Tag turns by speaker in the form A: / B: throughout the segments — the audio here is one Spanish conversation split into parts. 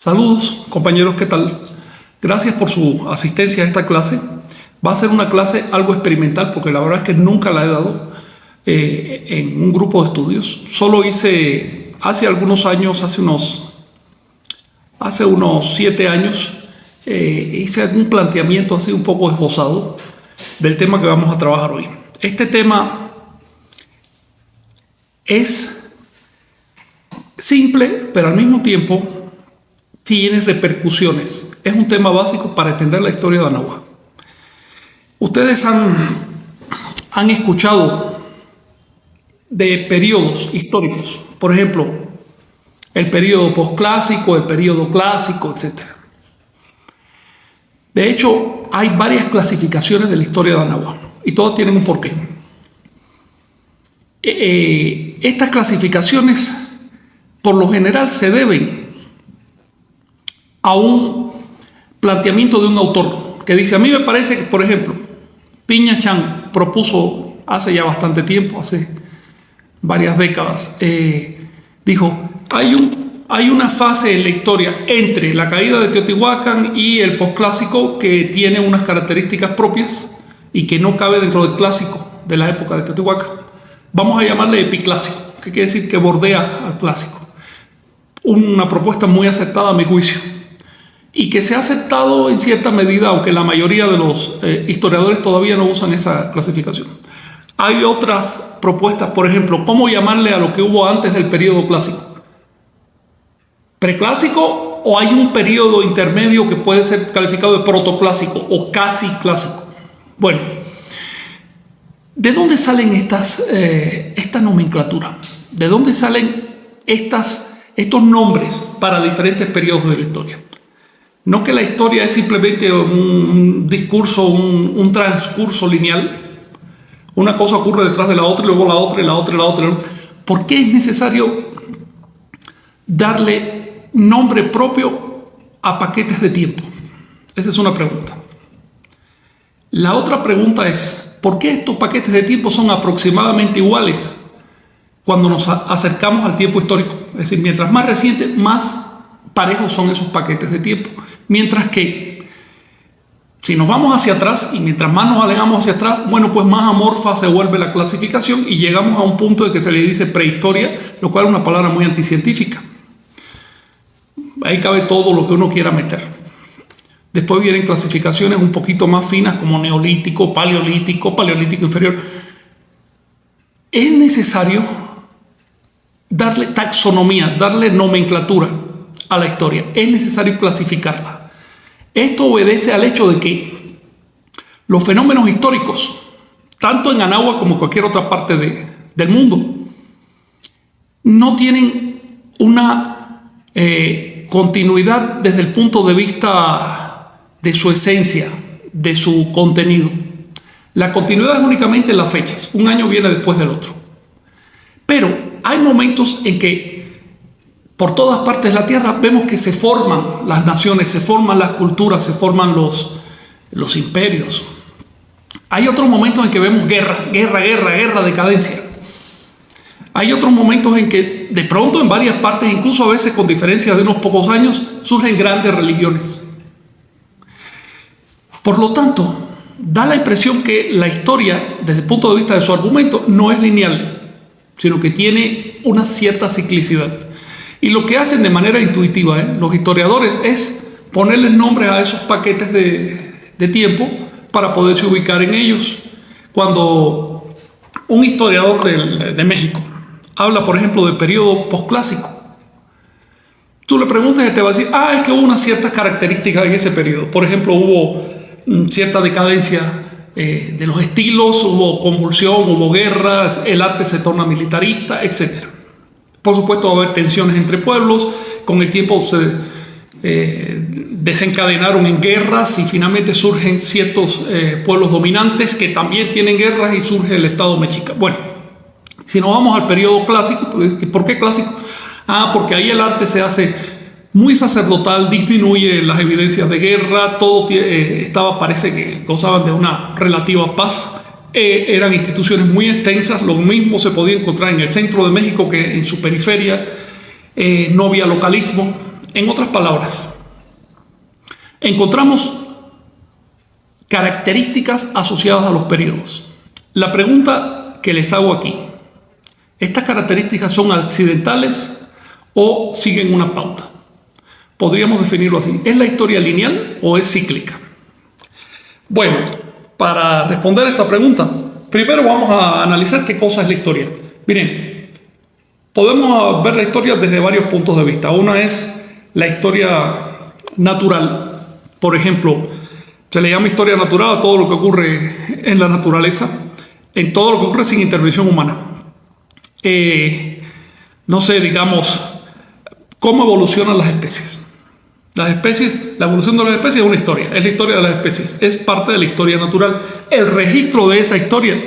A: Saludos, compañeros, ¿qué tal? Gracias por su asistencia a esta clase. Va a ser una clase algo experimental porque la verdad es que nunca la he dado en un grupo de estudios. Solo hice hace algunos años, hace unos 7 años, hice un planteamiento así un poco esbozado del tema que vamos a trabajar hoy. Este tema es simple, pero al mismo tiempo tiene repercusiones. Es un tema básico para entender la historia de Anáhuac. Ustedes han escuchado de periodos históricos, por ejemplo, el periodo posclásico, el periodo clásico, etc. De hecho, hay varias clasificaciones de la historia de Anáhuac y todas tienen un porqué. Estas clasificaciones, por lo general, se deben a un planteamiento de un autor que dice: a mí me parece que, por ejemplo, Piña Chan propuso hace ya bastante tiempo, hace varias décadas, dijo: hay una fase en la historia entre la caída de Teotihuacán y el posclásico que tiene unas características propias y que no cabe dentro del clásico de la época de Teotihuacán. Vamos a llamarle epiclásico, que quiere decir que bordea al clásico. Una propuesta muy aceptada a mi juicio, y que se ha aceptado en cierta medida, aunque la mayoría de los historiadores todavía no usan esa clasificación. Hay otras propuestas, por ejemplo, ¿cómo llamarle a lo que hubo antes del periodo clásico? ¿Preclásico o hay un periodo intermedio que puede ser calificado de protoclásico o casi clásico? Bueno, ¿de dónde salen esta nomenclatura? ¿De dónde salen estos nombres para diferentes periodos de la historia? No que la historia es simplemente un discurso, un transcurso lineal. Una cosa ocurre detrás de la otra y luego la otra y la otra y la otra. ¿Por qué es necesario darle nombre propio a paquetes de tiempo? Esa es una pregunta. La otra pregunta es: ¿por qué estos paquetes de tiempo son aproximadamente iguales cuando nos acercamos al tiempo histórico? Es decir, mientras más reciente, más parejos son esos paquetes de tiempo. Mientras que, si nos vamos hacia atrás y mientras más nos alejamos hacia atrás, bueno, pues más amorfa se vuelve la clasificación y llegamos a un punto de que se le dice prehistoria, lo cual es una palabra muy anticientífica. Ahí cabe todo lo que uno quiera meter. Después vienen clasificaciones un poquito más finas como neolítico, paleolítico inferior. Es necesario darle taxonomía, darle nomenclatura a la historia. Es necesario clasificarla. Esto obedece al hecho de que los fenómenos históricos, tanto en Anáhuac como en cualquier otra parte del mundo, no tienen una continuidad desde el punto de vista de su esencia, de su contenido. La continuidad es únicamente en las fechas. Un año viene después del otro. Pero hay momentos en que por todas partes de la Tierra vemos que se forman las naciones, se forman las culturas, se forman los imperios. Hay otros momentos en que vemos guerra, decadencia. Hay otros momentos en que de pronto en varias partes, incluso a veces con diferencias de unos pocos años, surgen grandes religiones. Por lo tanto, da la impresión que la historia, desde el punto de vista de su argumento, no es lineal, sino que tiene una cierta ciclicidad. Y lo que hacen de manera intuitiva los historiadores es ponerles nombres a esos paquetes de tiempo para poderse ubicar en ellos. Cuando un historiador de México habla, por ejemplo, del periodo posclásico, tú le preguntas y te va a decir: es que hubo unas ciertas características en ese periodo. Por ejemplo, hubo cierta decadencia de los estilos, hubo convulsión, hubo guerras, el arte se torna militarista, etc. Por supuesto, va a haber tensiones entre pueblos. Con el tiempo se desencadenaron en guerras y finalmente surgen ciertos pueblos dominantes que también tienen guerras y surge el Estado mexica. Bueno, si nos vamos al periodo clásico, ¿por qué clásico? Porque ahí el arte se hace muy sacerdotal, disminuye las evidencias de guerra, todo parece que gozaban de una relativa paz. Eran instituciones muy extensas, lo mismo se podía encontrar en el centro de México que en su periferia. No había localismo, En otras palabras, encontramos características asociadas a los periodos. La pregunta que les hago aquí, ¿estas características son accidentales o siguen una pauta? Podríamos definirlo así. ¿Es la historia lineal o es cíclica? Bueno, para responder esta pregunta, primero vamos a analizar qué cosa es la historia. Miren, podemos ver la historia desde varios puntos de vista. Una es la historia natural. Por ejemplo, se le llama historia natural a todo lo que ocurre en la naturaleza, en todo lo que ocurre sin intervención humana. No sé, digamos, cómo evolucionan las especies. Las especies, la evolución de las especies es una historia, es la historia de las especies, es parte de la historia natural. El registro de esa historia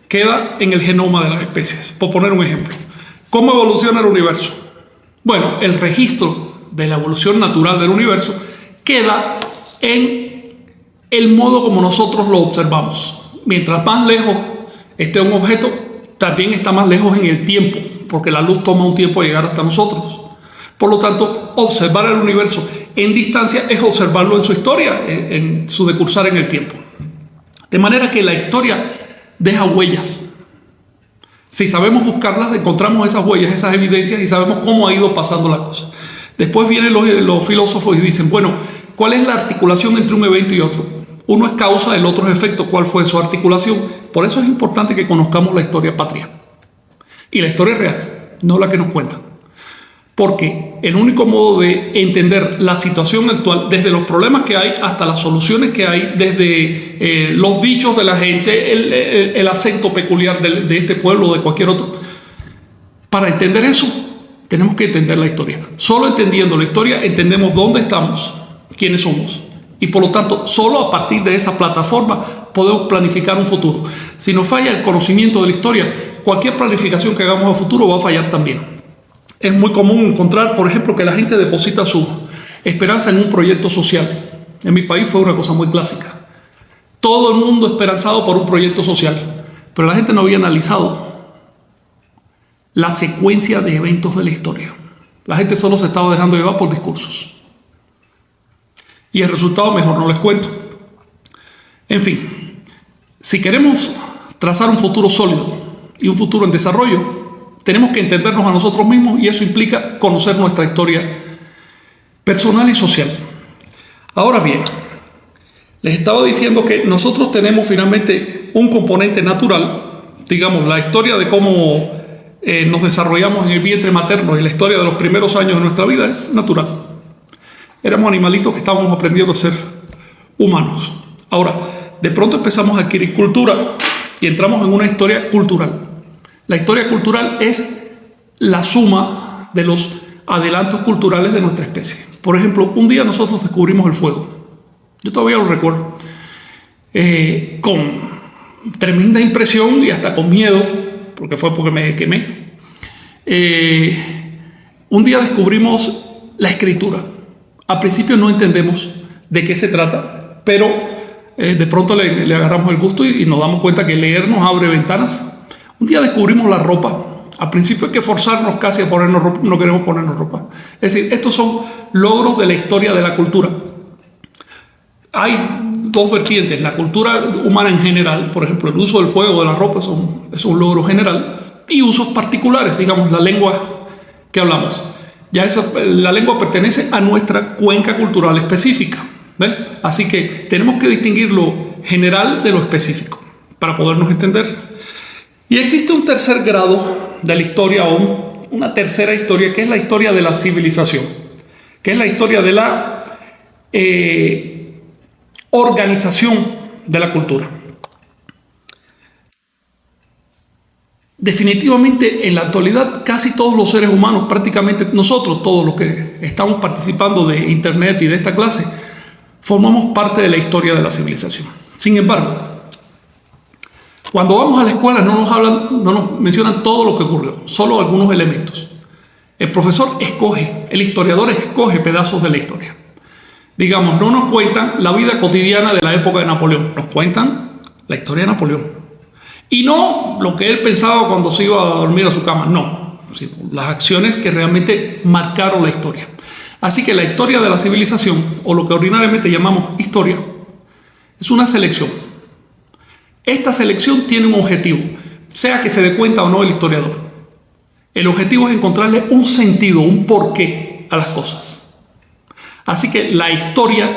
A: queda en el genoma de las especies. Por poner un ejemplo, ¿cómo evoluciona el universo? Bueno, el registro de la evolución natural del universo queda en el modo como nosotros lo observamos. Mientras más lejos esté un objeto, también está más lejos en el tiempo, porque la luz toma un tiempo llegar hasta nosotros. Por lo tanto, observar el universo en distancia es observarlo en su historia, en su decursar en el tiempo. De manera que la historia deja huellas. Si sabemos buscarlas, encontramos esas huellas, esas evidencias y sabemos cómo ha ido pasando la cosa. Después vienen los filósofos y dicen, bueno, ¿cuál es la articulación entre un evento y otro? Uno es causa, el otro es efecto. ¿Cuál fue su articulación? Por eso es importante que conozcamos la historia patria. Y la historia real, no la que nos cuentan. Porque el único modo de entender la situación actual, desde los problemas que hay hasta las soluciones que hay, desde los dichos de la gente, el acento peculiar de este pueblo o de cualquier otro, para entender eso, tenemos que entender la historia. Solo entendiendo la historia entendemos dónde estamos, quiénes somos. Y por lo tanto, solo a partir de esa plataforma podemos planificar un futuro. Si nos falla el conocimiento de la historia, cualquier planificación que hagamos a futuro va a fallar también. Es muy común encontrar, por ejemplo, que la gente deposita su esperanza en un proyecto social. En mi país fue una cosa muy clásica. Todo el mundo esperanzado por un proyecto social, pero la gente no había analizado la secuencia de eventos de la historia. La gente solo se estaba dejando llevar por discursos. Y el resultado mejor no les cuento. En fin, si queremos trazar un futuro sólido y un futuro en desarrollo, tenemos que entendernos a nosotros mismos y eso implica conocer nuestra historia personal y social. Ahora bien, les estaba diciendo que nosotros tenemos finalmente un componente natural, digamos, la historia de cómo nos desarrollamos en el vientre materno y la historia de los primeros años de nuestra vida es natural. Éramos animalitos que estábamos aprendiendo a ser humanos. Ahora, de pronto empezamos a adquirir cultura y entramos en una historia cultural. La historia cultural es la suma de los adelantos culturales de nuestra especie. Por ejemplo, un día nosotros descubrimos el fuego. Yo todavía lo recuerdo. Con tremenda impresión y hasta con miedo, porque me quemé. Un día descubrimos la escritura. Al principio no entendemos de qué se trata, pero de pronto le agarramos el gusto y nos damos cuenta que leer nos abre ventanas. Un día descubrimos la ropa. Al principio hay que forzarnos casi a ponernos ropa, no queremos ponernos ropa. Es decir, estos son logros de la historia de la cultura. Hay dos vertientes. La cultura humana en general, por ejemplo, el uso del fuego, de la ropa, es un logro general. Y usos particulares, digamos, la lengua que hablamos. La lengua pertenece a nuestra cuenca cultural específica. ¿Ves? Así que tenemos que distinguir lo general de lo específico para podernos entender. Y existe un tercer grado de la historia, o una tercera historia, que es la historia de la civilización, que es la historia de la organización de la cultura. Definitivamente, en la actualidad, casi todos los seres humanos, prácticamente nosotros, todos los que estamos participando de Internet y de esta clase, formamos parte de la historia de la civilización. Sin embargo, cuando vamos a la escuela no nos mencionan todo lo que ocurrió, solo algunos elementos. El profesor escoge, el historiador escoge pedazos de la historia. Digamos, no nos cuentan la vida cotidiana de la época de Napoleón, nos cuentan la historia de Napoleón. Y no lo que él pensaba cuando se iba a dormir a su cama, no, sino las acciones que realmente marcaron la historia. Así que la historia de la civilización, o lo que ordinariamente llamamos historia, es una selección. Esta selección tiene un objetivo, sea que se dé cuenta o no el historiador. El objetivo es encontrarle un sentido, un porqué a las cosas. Así que la historia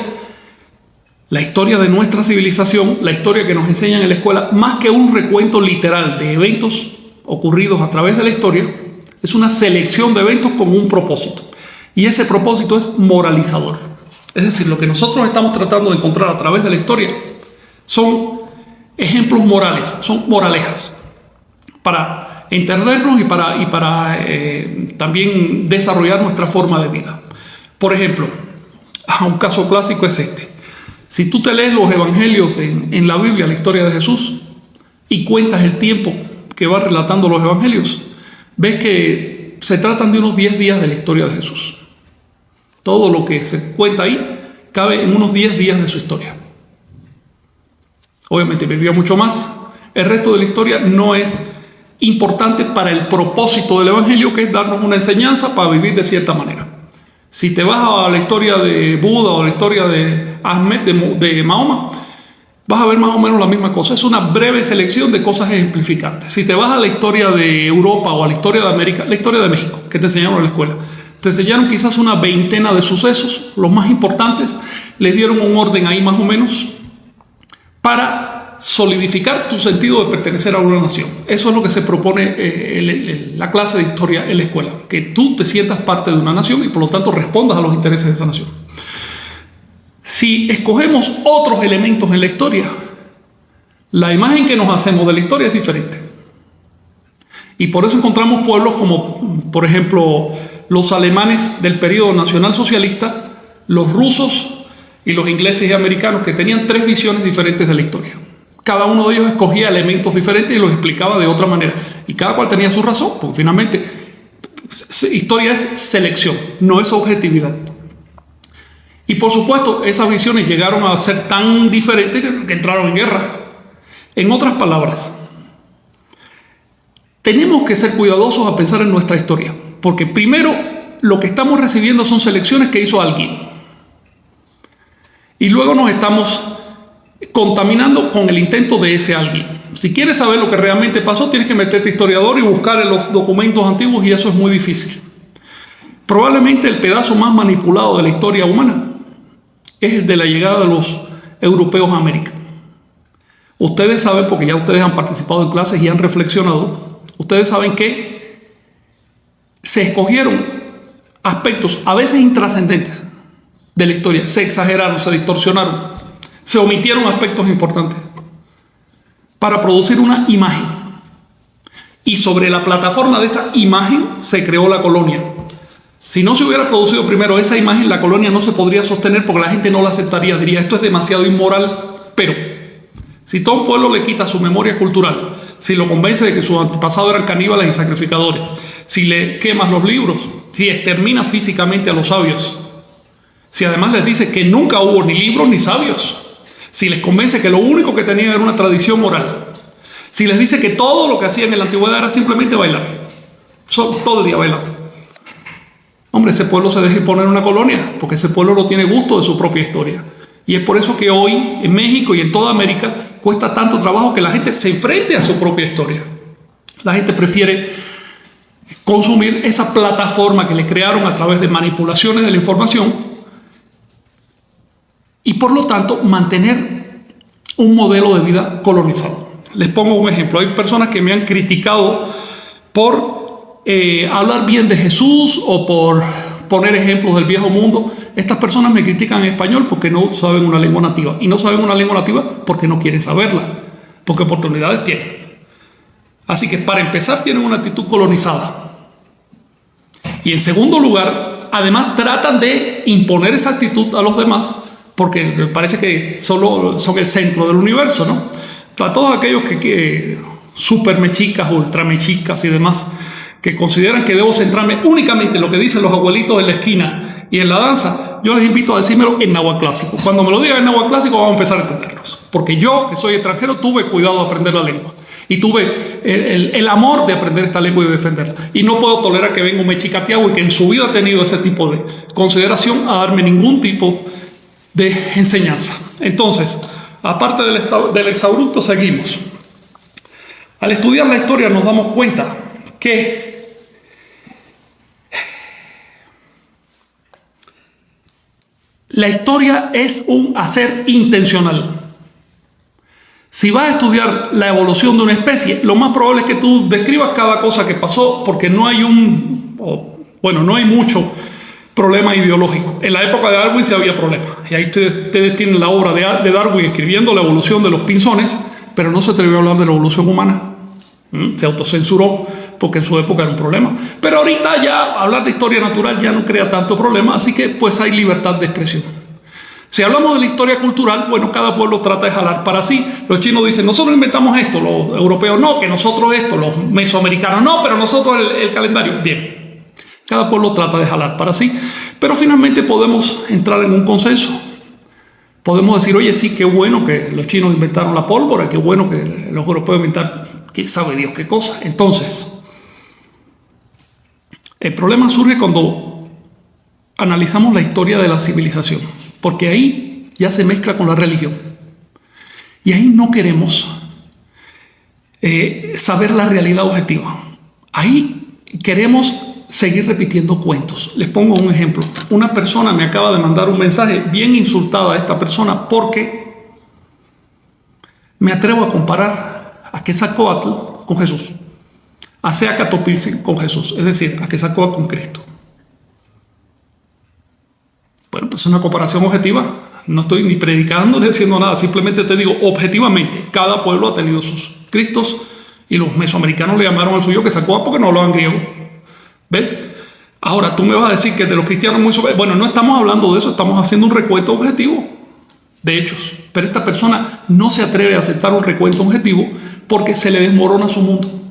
A: de nuestra civilización, la historia que nos enseñan en la escuela, más que un recuento literal de eventos ocurridos a través de la historia, es una selección de eventos con un propósito. Y ese propósito es moralizador. Es decir, lo que nosotros estamos tratando de encontrar a través de la historia son ejemplos morales, son moralejas, para entendernos y para también desarrollar nuestra forma de vida. Por ejemplo, un caso clásico es este. Si tú te lees los evangelios en la Biblia, la historia de Jesús, y cuentas el tiempo que va relatando los evangelios, ves que se tratan de unos 10 días de la historia de Jesús. Todo lo que se cuenta ahí cabe en unos 10 días de su historia. Obviamente vivió mucho más. El resto de la historia no es importante para el propósito del evangelio, que es darnos una enseñanza para vivir de cierta manera. Si te vas a la historia de Buda o la historia de Ahmed, de Mahoma, vas a ver más o menos la misma cosa. Es una breve selección de cosas ejemplificantes. Si te vas a la historia de Europa o a la historia de América, la historia de México, que te enseñaron en la escuela, te enseñaron quizás una veintena de sucesos, los más importantes, les dieron un orden ahí más o menos, para solidificar tu sentido de pertenecer a una nación. Eso es lo que se propone la clase de historia en la escuela, que tú te sientas parte de una nación y por lo tanto respondas a los intereses de esa nación. Si escogemos otros elementos en la historia, la imagen que nos hacemos de la historia es diferente. Y por eso encontramos pueblos como, por ejemplo, los alemanes del periodo nacionalsocialista, los rusos y los ingleses y americanos, que tenían 3 visiones diferentes de la historia. Cada uno de ellos escogía elementos diferentes y los explicaba de otra manera. Y cada cual tenía su razón, porque finalmente historia es selección, no es objetividad. Y por supuesto, esas visiones llegaron a ser tan diferentes que entraron en guerra. En otras palabras, tenemos que ser cuidadosos a pensar en nuestra historia, porque primero lo que estamos recibiendo son selecciones que hizo alguien. Y luego nos estamos contaminando con el intento de ese alguien. Si quieres saber lo que realmente pasó, tienes que meterte historiador y buscar en los documentos antiguos, y eso es muy difícil. Probablemente el pedazo más manipulado de la historia humana es el de la llegada de los europeos a América. Ustedes saben, porque ya ustedes han participado en clases y han reflexionado, ustedes saben que se escogieron aspectos a veces intrascendentes de la historia, se exageraron, se distorsionaron, se omitieron aspectos importantes para producir una imagen. Y sobre la plataforma de esa imagen se creó la colonia. Si no se hubiera producido primero esa imagen, la colonia no se podría sostener porque la gente no la aceptaría, diría esto es demasiado inmoral. Pero si todo un pueblo le quita su memoria cultural, si lo convence de que sus antepasados eran caníbales y sacrificadores, si le quemas los libros, si extermina físicamente a los sabios, si además les dice que nunca hubo ni libros ni sabios, si les convence que lo único que tenían era una tradición oral, si les dice que todo lo que hacían en la antigüedad era simplemente bailar, todo el día bailando, hombre, ese pueblo se deja imponer una colonia, porque ese pueblo no tiene gusto de su propia historia. Y es por eso que hoy en México y en toda América cuesta tanto trabajo que la gente se enfrente a su propia historia. La gente prefiere consumir esa plataforma que le crearon a través de manipulaciones de la información y por lo tanto mantener un modelo de vida colonizado. Les pongo un ejemplo. Hay personas que me han criticado por hablar bien de Jesús o por poner ejemplos del viejo mundo. Estas personas me critican en español porque no saben una lengua nativa. Y no saben una lengua nativa porque no quieren saberla, porque oportunidades tienen. Así que para empezar tienen una actitud colonizada. Y en segundo lugar, además tratan de imponer esa actitud a los demás porque parece que solo son el centro del universo, ¿no? A todos aquellos que super mechicas, ultra mechicas y demás, que consideran que debo centrarme únicamente en lo que dicen los abuelitos en la esquina y en la danza, yo les invito a decírmelo en náhuatl clásico. Cuando me lo digan en náhuatl clásico vamos a empezar a entendernos. Porque yo, que soy extranjero, tuve cuidado de aprender la lengua. Y tuve el amor de aprender esta lengua y de defenderla. Y no puedo tolerar que venga un mechicateado y que en su vida ha tenido ese tipo de consideración a darme ningún tipo de enseñanza. Entonces, aparte del exabrupto, seguimos. Al estudiar la historia nos damos cuenta que la historia es un hacer intencional. Si vas a estudiar la evolución de una especie, lo más probable es que tú describas cada cosa que pasó, porque no hay no hay mucho problema ideológico. En la época de Darwin sí había problemas. Y ahí ustedes tienen la obra de Darwin escribiendo la evolución de los pinzones, pero no se atrevió a hablar de la evolución humana. Se autocensuró porque en su época era un problema. Pero ahorita ya hablar de historia natural ya no crea tanto problema, así que pues hay libertad de expresión. Si hablamos de la historia cultural, bueno, cada pueblo trata de jalar para sí. Los chinos dicen, nosotros inventamos esto, los europeos no, que nosotros esto, los mesoamericanos no, pero nosotros el calendario. Bien, cada pueblo trata de jalar para sí, pero finalmente podemos entrar en un consenso. Podemos decir, oye, sí, qué bueno que los chinos inventaron la pólvora, qué bueno que los europeos inventaron, quién sabe Dios qué cosa. Entonces, el problema surge cuando analizamos la historia de la civilización, porque ahí ya se mezcla con la religión. Y ahí no queremos saber la realidad objetiva. Ahí queremos seguir repitiendo cuentos. Les pongo un ejemplo. Una persona me acaba de mandar un mensaje bien insultada a esta persona porque me atrevo a comparar a Quetzalcóatl con Jesús, a Seacatl con Jesús, es decir, a Quetzalcóatl con Cristo. Bueno, pues es una comparación objetiva. No estoy ni predicando ni haciendo nada. Simplemente te digo, objetivamente, cada pueblo ha tenido sus Cristos y los mesoamericanos le llamaron al suyo Quetzalcóatl porque no hablaban griego. ¿Ves? Ahora, tú me vas a decir que de los cristianos muy sobre... Bueno, no estamos hablando de eso, estamos haciendo un recuento objetivo de hechos. Pero esta persona no se atreve a aceptar un recuento objetivo porque se le desmorona su mundo.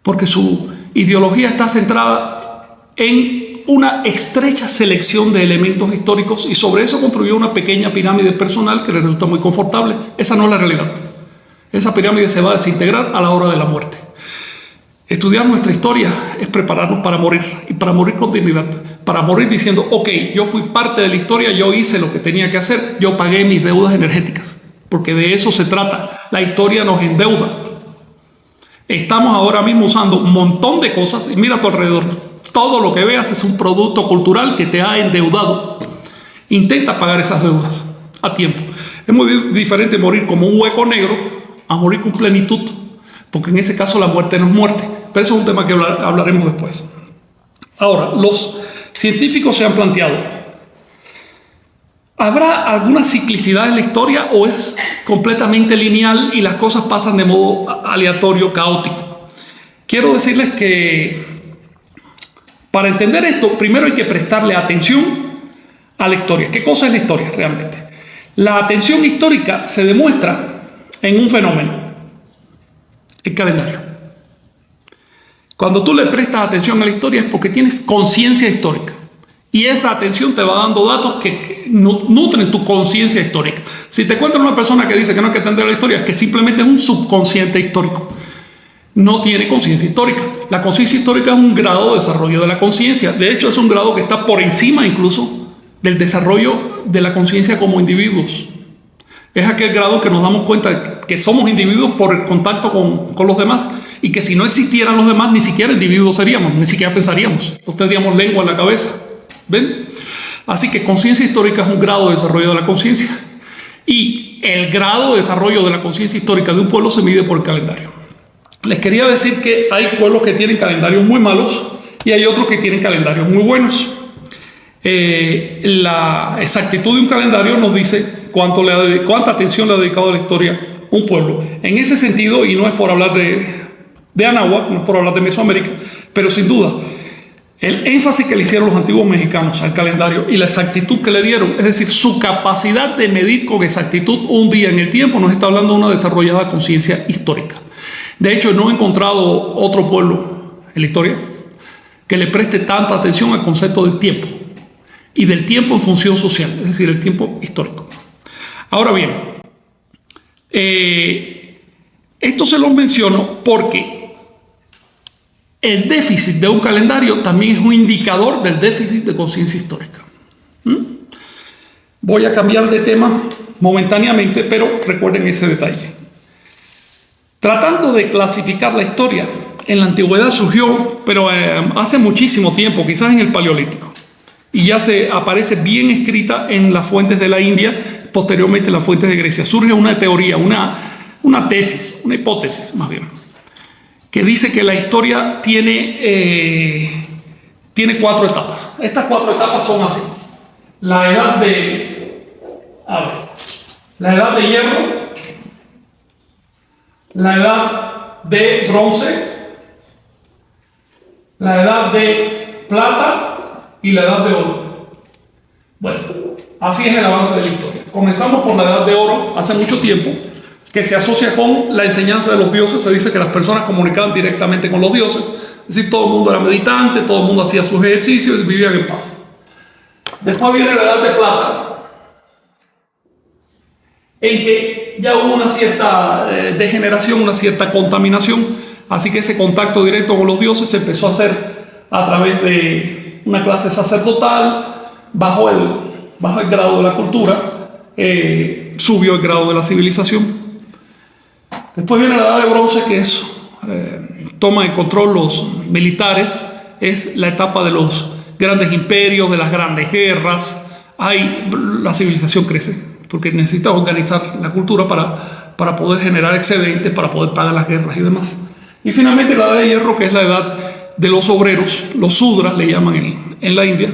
A: Porque su ideología está centrada en una estrecha selección de elementos históricos y sobre eso construyó una pequeña pirámide personal que le resulta muy confortable. Esa no es la realidad. Esa pirámide se va a desintegrar a la hora de la muerte. Estudiar nuestra historia es prepararnos para morir y para morir con dignidad, para morir diciendo, ok, yo fui parte de la historia, yo hice lo que tenía que hacer, yo pagué mis deudas energéticas, porque de eso se trata. La historia nos endeuda. Estamos ahora mismo usando un montón de cosas y mira a tu alrededor. Todo lo que veas es un producto cultural que te ha endeudado. Intenta pagar esas deudas a tiempo. Es muy diferente morir como un hueco negro a morir con plenitud, porque en ese caso la muerte no es muerte. Pero eso es un tema que hablaremos después. Ahora, los científicos se han planteado, ¿habrá alguna ciclicidad en la historia o es completamente lineal y las cosas pasan de modo aleatorio, caótico? Quiero decirles que para entender esto, primero hay que prestarle atención a la historia. ¿Qué cosa es la historia realmente? La atención histórica se demuestra en un fenómeno, el calendario. Cuando tú le prestas atención a la historia es porque tienes conciencia histórica. Y esa atención te va dando datos que nutren tu conciencia histórica. Si te encuentras una persona que dice que no hay que entender la historia, es que simplemente es un subconsciente histórico. No tiene conciencia histórica. La conciencia histórica es un grado de desarrollo de la conciencia. De hecho, es un grado que está por encima incluso del desarrollo de la conciencia como individuos. Es aquel grado que nos damos cuenta que somos individuos por el contacto con los demás y que si no existieran los demás, ni siquiera individuos seríamos, ni siquiera pensaríamos. No tendríamos lengua en la cabeza. ¿Ven? Así que conciencia histórica es un grado de desarrollo de la conciencia. Y el grado de desarrollo de la conciencia histórica de un pueblo se mide por el calendario. Les quería decir que hay pueblos que tienen calendarios muy malos y hay otros que tienen calendarios muy buenos. La exactitud de un calendario nos dice cuánta atención le ha dedicado a la historia un pueblo. En ese sentido, y no es por hablar de Anáhuac, no es por hablar de Mesoamérica, pero sin duda, el énfasis que le hicieron los antiguos mexicanos al calendario y la exactitud que le dieron, es decir, su capacidad de medir con exactitud un día en el tiempo, nos está hablando de una desarrollada conciencia histórica. De hecho, no he encontrado otro pueblo en la historia que le preste tanta atención al concepto del tiempo y del tiempo en función social, es decir, el tiempo histórico. Ahora bien, Esto se los menciono porque el déficit de un calendario también es un indicador del déficit de conciencia histórica. Voy a cambiar de tema momentáneamente, pero recuerden ese detalle. Tratando de clasificar la historia, en la antigüedad surgió, pero hace muchísimo tiempo, quizás en el Paleolítico, y ya se aparece bien escrita en las fuentes de la India, posteriormente en las fuentes de Grecia. Surge una teoría, una tesis, una hipótesis más bien, que dice que la historia tiene 4 etapas. Estas 4 etapas son así: la edad la edad de hierro, la edad de bronce, la edad de plata y la edad de oro. Bueno, así es el avance de la historia. Comenzamos por la edad de oro, hace mucho tiempo, que se asocia con la enseñanza de los dioses. Se dice que las personas comunicaban directamente con los dioses, es decir, todo el mundo era meditante, todo el mundo hacía sus ejercicios y vivían en paz. Después viene la edad de plata, en que ya hubo una cierta degeneración, una cierta contaminación, así que ese contacto directo con los dioses se empezó a hacer a través de una clase sacerdotal, bajo el grado de la cultura, subió el grado de la civilización. Después viene la edad de bronce, que es toma de control los militares, es la etapa de los grandes imperios, de las grandes guerras. Ahí la civilización crece, porque necesita organizar la cultura para poder generar excedentes, para poder pagar las guerras y demás. Y finalmente la edad de hierro, que es la edad de los obreros, los sudras le llaman en la India,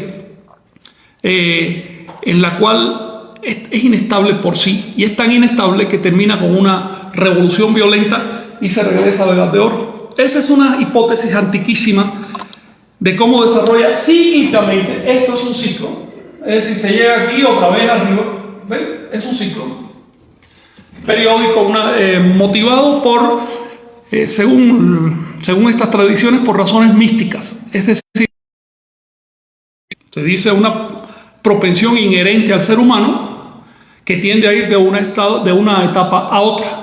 A: en la cual es inestable por sí, y es tan inestable que termina con una revolución violenta y se regresa a la edad de oro. Esa es una hipótesis antiquísima de cómo desarrolla cíclicamente. Esto es un ciclo, es decir, se llega aquí otra vez arriba. ¿Ven? Es un ciclo periódico, motivado por, según estas tradiciones, por razones místicas. Es decir, se dice una propensión inherente al ser humano que tiende a ir de una etapa a otra.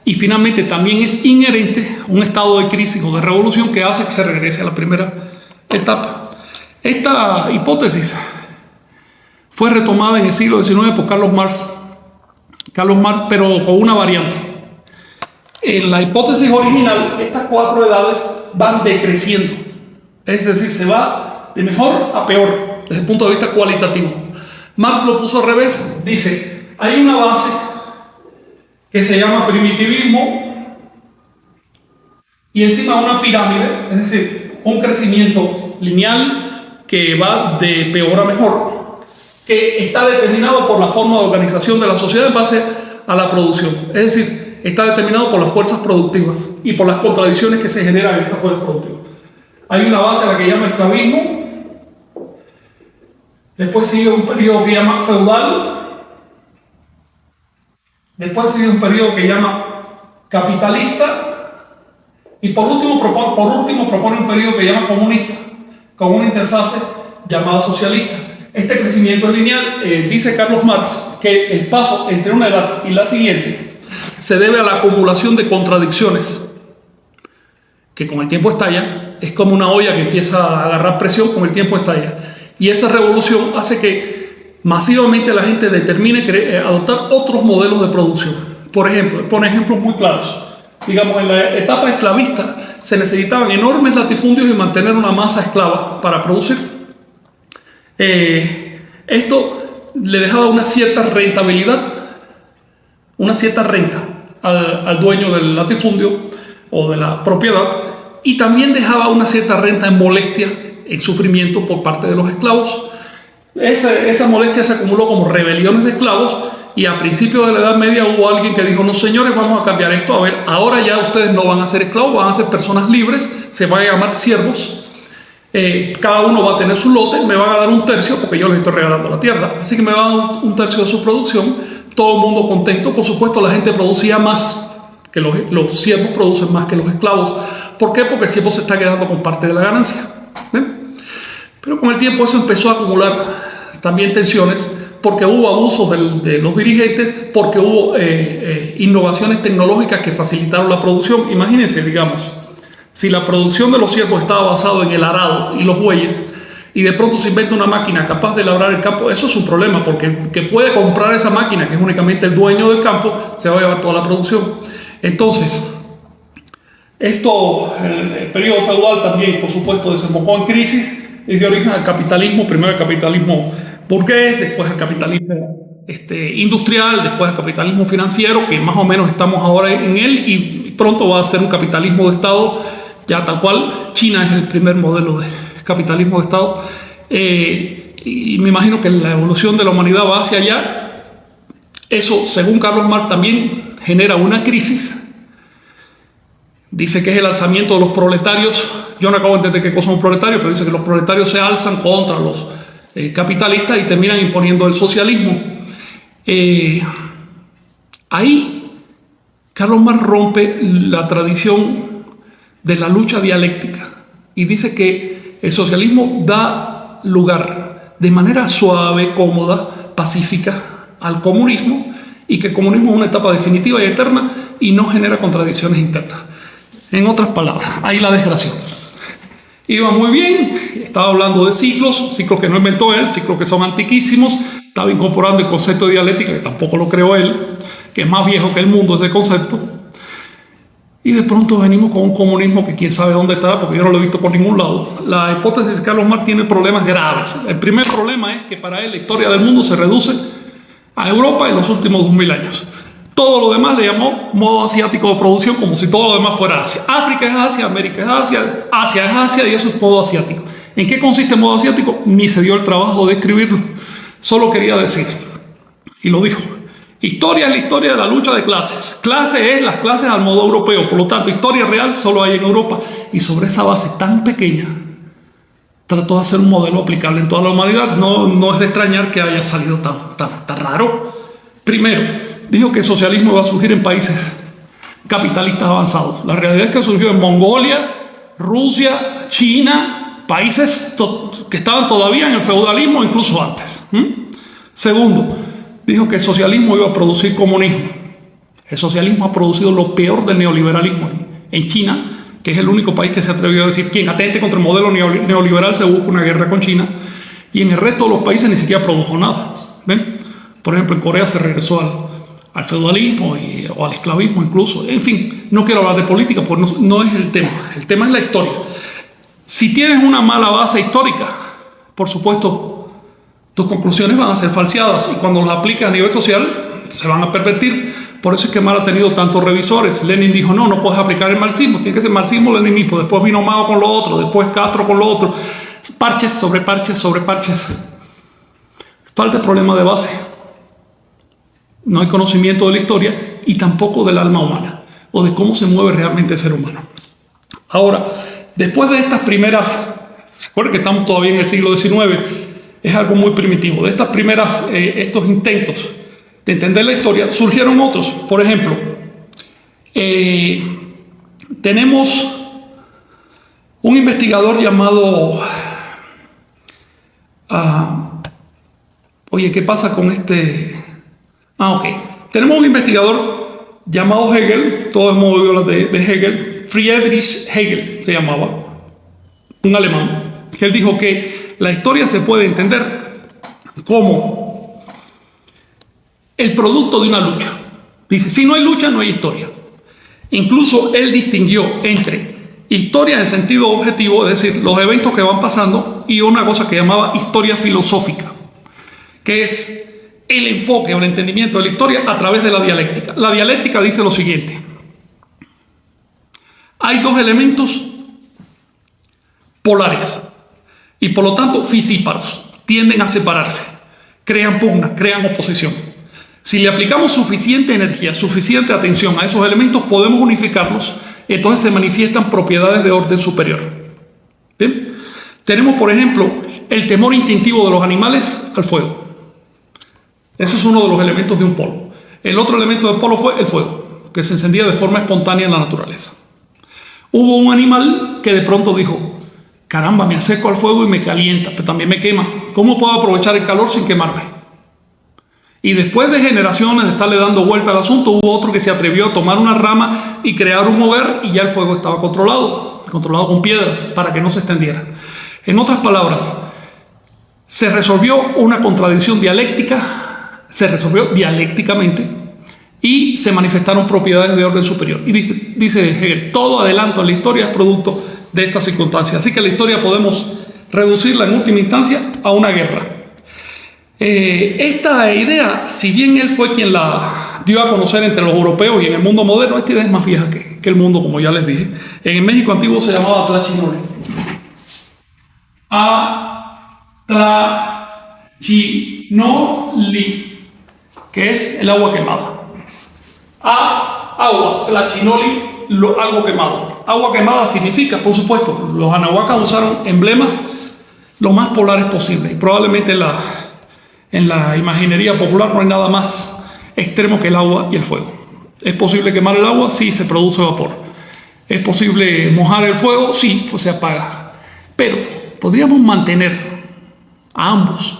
A: Y finalmente también es inherente un estado de crisis o de revolución que hace que se regrese a la primera etapa. Esta hipótesis fue retomada en el siglo XIX por Carlos Marx, pero con una variante. En la hipótesis original, estas 4 edades van decreciendo, es decir, se va de mejor a peor desde el punto de vista cualitativo. Marx lo puso al revés, dice, hay una base que se llama primitivismo y encima una pirámide, es decir, un crecimiento lineal que va de peor a mejor, que está determinado por la forma de organización de la sociedad en base a la producción. Es decir, está determinado por las fuerzas productivas y por las contradicciones que se generan en esas fuerzas productivas. Hay una base a la que llama esclavismo, después sigue un periodo que llama feudal, después sigue un periodo que llama capitalista y por último propone un periodo que llama comunista, con una interfase llamada socialista. Este crecimiento es lineal. Dice Carlos Marx que el paso entre una edad y la siguiente se debe a la acumulación de contradicciones que con el tiempo estalla. Es como una olla que empieza a agarrar presión, con el tiempo estalla. Y esa revolución hace que masivamente la gente determine adoptar otros modelos de producción. Por ejemplo, pone ejemplos muy claros. Digamos, en la etapa esclavista se necesitaban enormes latifundios y mantener una masa esclava para producir. Esto le dejaba una cierta rentabilidad, una cierta renta al dueño del latifundio o de la propiedad, y también dejaba una cierta renta en molestia, en sufrimiento por parte de los esclavos. Esa molestia se acumuló como rebeliones de esclavos, y a principios de la Edad Media hubo alguien que dijo, no señores, vamos a cambiar esto, a ver, ahora ya ustedes no van a ser esclavos, van a ser personas libres, se van a llamar siervos. Cada uno va a tener su lote, me van a dar un tercio porque yo les estoy regalando la tierra, así que me van a dar un tercio de su producción. Todo el mundo contento. Por supuesto, la gente producía más, que los siervos producen más que los esclavos. ¿Por qué? Porque el siervo se está quedando con parte de la ganancia. ¿Ven? Pero con el tiempo eso empezó a acumular también tensiones, porque hubo abusos de los dirigentes, porque hubo innovaciones tecnológicas que facilitaron la producción. Imagínense, digamos, si la producción de los ciervos estaba basada en el arado y los bueyes, y de pronto se inventa una máquina capaz de labrar el campo, eso es un problema, porque el que puede comprar esa máquina, que es únicamente el dueño del campo, se va a llevar toda la producción. Entonces, esto, el periodo feudal también, por supuesto, desembocó en crisis y dio origen al capitalismo, primero el capitalismo burgués, después el capitalismo industrial, después el capitalismo financiero, que más o menos estamos ahora en él, y pronto va a ser un capitalismo de Estado, ya tal cual. China es el primer modelo de capitalismo de Estado, y me imagino que la evolución de la humanidad va hacia allá. Eso, según Carlos Marx, también genera una crisis. Dice que es el alzamiento de los proletarios. Yo no acabo de entender qué cosa es un proletario, pero dice que los proletarios se alzan contra los capitalistas y terminan imponiendo el socialismo. Ahí Carlos Marx rompe la tradición de la lucha dialéctica y dice que el socialismo da lugar de manera suave, cómoda, pacífica al comunismo, y que el comunismo es una etapa definitiva y eterna y no genera contradicciones internas. En otras palabras, ahí la desgracia. Iba muy bien, estaba hablando de ciclos que no inventó él, ciclos que son antiquísimos, estaba incorporando el concepto de dialéctica, que tampoco lo creó él, que es más viejo que el mundo ese concepto. Y de pronto venimos con un comunismo que quién sabe dónde está, porque yo no lo he visto por ningún lado. La hipótesis de Carlos Marx tiene problemas graves. El primer problema es que para él la historia del mundo se reduce a Europa en los últimos 2000 años. Todo lo demás le llamó modo asiático de producción, como si todo lo demás fuera Asia. África es Asia, América es Asia, Asia es Asia, y eso es modo asiático. ¿En qué consiste el modo asiático? Ni se dio el trabajo de escribirlo. Solo quería decir, y lo dijo: historia es la historia de la lucha de clases. Clase es las clases al modo europeo. Por lo tanto, historia real solo hay en Europa. Y sobre esa base tan pequeña, trató de hacer un modelo aplicable en toda la humanidad. No es de extrañar que haya salido tan raro. Primero, dijo que el socialismo iba a surgir en países capitalistas avanzados. La realidad es que surgió en Mongolia, Rusia, China, países que estaban todavía en el feudalismo, incluso antes. Segundo, dijo que el socialismo iba a producir comunismo. El socialismo ha producido lo peor del neoliberalismo. En China, que es el único país que se atrevió a decir: quien atente contra el modelo neoliberal se busca una guerra con China. Y en el resto de los países ni siquiera produjo nada. ¿Ven? Por ejemplo, en Corea se regresó al feudalismo o al esclavismo incluso. En fin, no quiero hablar de política porque no es el tema. El tema es la historia. Si tienes una mala base histórica, por supuesto, tus conclusiones van a ser falseadas, y cuando las aplicas a nivel social se van a pervertir. Por eso es que Marx ha tenido tantos revisores. Lenin dijo: no puedes aplicar el marxismo, tiene que ser marxismo-leninismo. Después vino Mao con lo otro, después Castro con lo otro. Parches sobre parches sobre parches. Falta el problema de base. No hay conocimiento de la historia y tampoco del alma humana o de cómo se mueve realmente el ser humano. Ahora, después de estas primeras, recuerden que estamos todavía en el siglo XIX, es algo muy primitivo. De estas primeras, estos intentos de entender la historia, surgieron otros. Por ejemplo, tenemos un investigador llamado... oye, ¿qué pasa con este...? Ok. Tenemos un investigador llamado Hegel, todos hemos oído hablar de Hegel, Friedrich Hegel se llamaba, un alemán, que él dijo que la historia se puede entender como el producto de una lucha. Dice: si no hay lucha, no hay historia. Incluso él distinguió entre historia en sentido objetivo, es decir, los eventos que van pasando, y una cosa que llamaba historia filosófica, que es el enfoque o el entendimiento de la historia a través de la dialéctica. La dialéctica dice lo siguiente: hay dos elementos polares y por lo tanto fisíparos, tienden a separarse, crean pugna, crean oposición. Si le aplicamos suficiente energía, suficiente atención a esos elementos, podemos unificarlos, entonces se manifiestan propiedades de orden superior. ¿Bien? Tenemos, por ejemplo, el temor instintivo de los animales al fuego. Ese es uno de los elementos de un polo. El otro elemento del polo fue el fuego, que se encendía de forma espontánea en la naturaleza. Hubo un animal que de pronto dijo: caramba, me acerco al fuego y me calienta, pero también me quema. ¿Cómo puedo aprovechar el calor sin quemarme? Y después de generaciones de estarle dando vuelta al asunto, hubo otro que se atrevió a tomar una rama y crear un hogar y ya el fuego estaba controlado con piedras para que no se extendiera. En otras palabras, se resolvió una contradicción dialéctica, se resolvió dialécticamente y se manifestaron propiedades de orden superior. Y dice Hegel, todo adelanto en la historia es producto de estas circunstancias. Así que la historia podemos reducirla en última instancia a una guerra. Esta idea, si bien él fue quien la dio a conocer entre los europeos y en el mundo moderno, esta idea es más vieja que el mundo, como ya les dije. En el México antiguo se llamaba Tlachinoli. Tlachinoli, que es el agua quemada. Agua, Tlachinoli, algo quemado. Agua quemada significa, por supuesto, los anahuacas usaron emblemas lo más polares posible. Y probablemente en la imaginería popular no hay nada más extremo que el agua y el fuego. ¿Es posible quemar el agua? Sí, se produce vapor. ¿Es posible mojar el fuego? Sí, pues se apaga. Pero podríamos mantener a ambos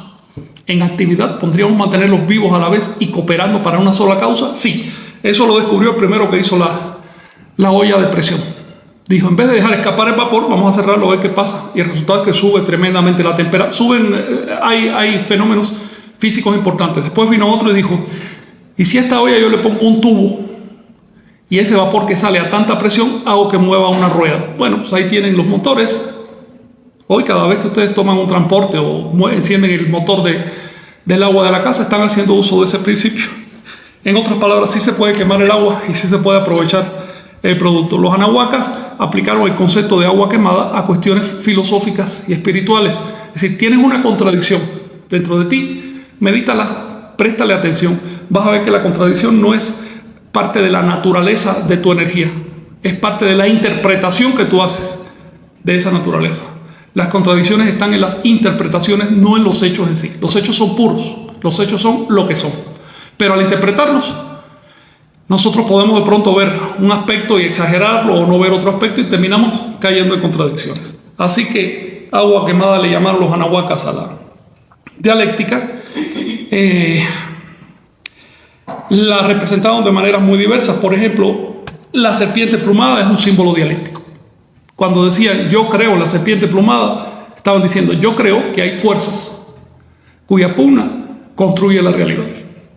A: en actividad, podríamos mantenerlos vivos a la vez y cooperando para una sola causa. Sí, eso lo descubrió el primero que hizo la olla de presión. Dijo, en vez de dejar escapar el vapor, vamos a cerrarlo a ver qué pasa. Y el resultado es que sube tremendamente la temperatura. Hay fenómenos físicos importantes. Después vino otro y dijo, ¿y si a esta olla yo le pongo un tubo y ese vapor que sale a tanta presión hago que mueva una rueda? Bueno, pues ahí tienen los motores. Hoy cada vez que ustedes toman un transporte o encienden el motor del agua de la casa, están haciendo uso de ese principio. En otras palabras, sí se puede quemar el agua y sí se puede aprovechar el producto. Los anahuacas aplicaron el concepto de agua quemada a cuestiones filosóficas y espirituales. Es decir, tienes una contradicción dentro de ti, medítala, préstale atención. Vas a ver que la contradicción no es parte de la naturaleza de tu energía, es parte de la interpretación que tú haces de esa naturaleza. Las contradicciones están en las interpretaciones, no en los hechos en sí. Los hechos son puros, los hechos son lo que son. Pero al interpretarlos, nosotros podemos de pronto ver un aspecto y exagerarlo o no ver otro aspecto y terminamos cayendo en contradicciones. Así que agua quemada le llamaron los anahuacas a la dialéctica. La representaron de maneras muy diversas. Por ejemplo, la serpiente plumada es un símbolo dialéctico. Cuando decían yo creo la serpiente plumada, estaban diciendo yo creo que hay fuerzas cuya pugna construye la realidad.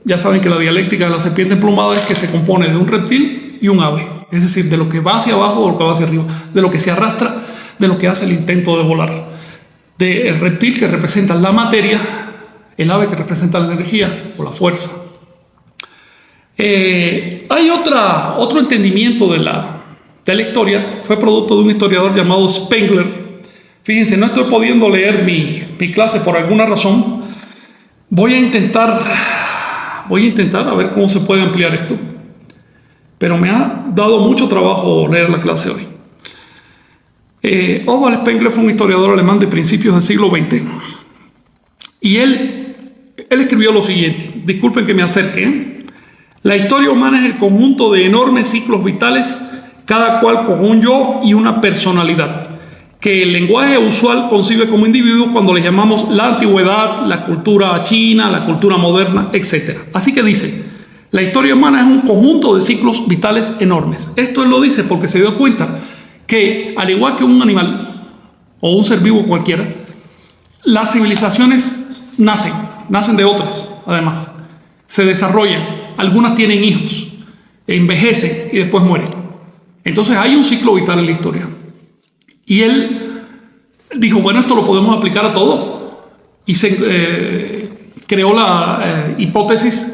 A: Ya saben que la dialéctica de la serpiente emplumada es que se compone de un reptil y un ave, es decir, de lo que va hacia abajo o lo que va hacia arriba, de lo que se arrastra, de lo que hace el intento de volar. Del reptil que representa la materia, el ave que representa la energía o la fuerza. Hay otro entendimiento de la historia, fue producto de un historiador llamado Spengler. Fíjense, no estoy pudiendo leer mi clase por alguna razón. Voy a intentar a ver cómo se puede ampliar esto. Pero me ha dado mucho trabajo leer la clase hoy. Oswald Spengler fue un historiador alemán de principios del siglo XX. Y él escribió lo siguiente. Disculpen que me acerque. La historia humana es el conjunto de enormes ciclos vitales, cada cual con un yo y una personalidad, que el lenguaje usual concibe como individuos cuando les llamamos la antigüedad, la cultura china, la cultura moderna, etc. Así que dice, la historia humana es un conjunto de ciclos vitales enormes. Esto él lo dice porque se dio cuenta que, al igual que un animal o un ser vivo cualquiera, las civilizaciones nacen de otras, además. Se desarrollan, algunas tienen hijos, envejecen y después mueren. Entonces hay un ciclo vital en la historia. Y él dijo, bueno, esto lo podemos aplicar a todo. Y se creó la hipótesis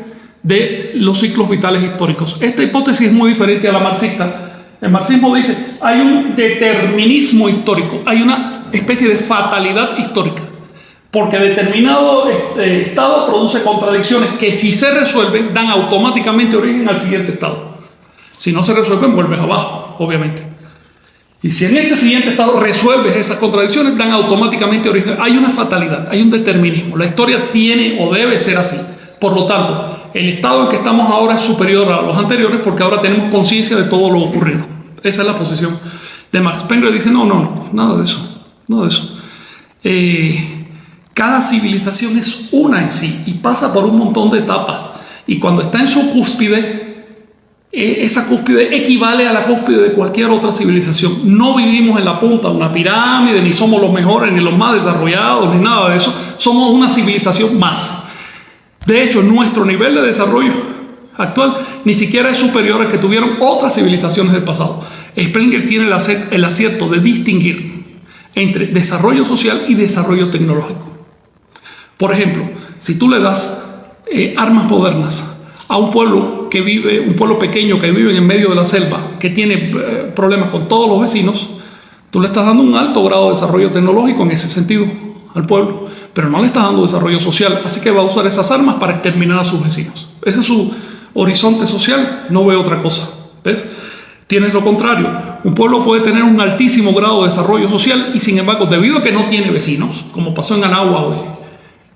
A: de los ciclos vitales históricos. Esta hipótesis es muy diferente a la marxista. El marxismo dice, hay un determinismo histórico, hay una especie de fatalidad histórica. Porque determinado estado produce contradicciones que si se resuelven dan automáticamente origen al siguiente estado. Si no se resuelven, vuelves abajo, obviamente. Y si en este siguiente estado resuelves esas contradicciones, dan automáticamente origen. Hay una fatalidad, hay un determinismo. La historia tiene o debe ser así. Por lo tanto, el estado en que estamos ahora es superior a los anteriores porque ahora tenemos conciencia de todo lo ocurrido. Esa es la posición de Marx. Spengler dice, no, nada de eso. Cada civilización es una en sí y pasa por un montón de etapas. Y cuando está en su cúspide, esa cúspide equivale a la cúspide de cualquier otra civilización. No vivimos en la punta de una pirámide, ni somos los mejores, ni los más desarrollados, ni nada de eso. Somos una civilización más. De hecho, nuestro nivel de desarrollo actual ni siquiera es superior al que tuvieron otras civilizaciones del pasado. Springer tiene el acierto de distinguir entre desarrollo social y desarrollo tecnológico. Por ejemplo, si tú le das armas modernas a un pueblo pequeño que vive en medio de la selva, que tiene problemas con todos los vecinos, tú le estás dando un alto grado de desarrollo tecnológico en ese sentido al pueblo, pero no le estás dando desarrollo social, así que va a usar esas armas para exterminar a sus vecinos. Ese es su horizonte social, no ve otra cosa. ¿Ves? Tienes lo contrario. Un pueblo puede tener un altísimo grado de desarrollo social y sin embargo, debido a que no tiene vecinos, como pasó en Anáhuac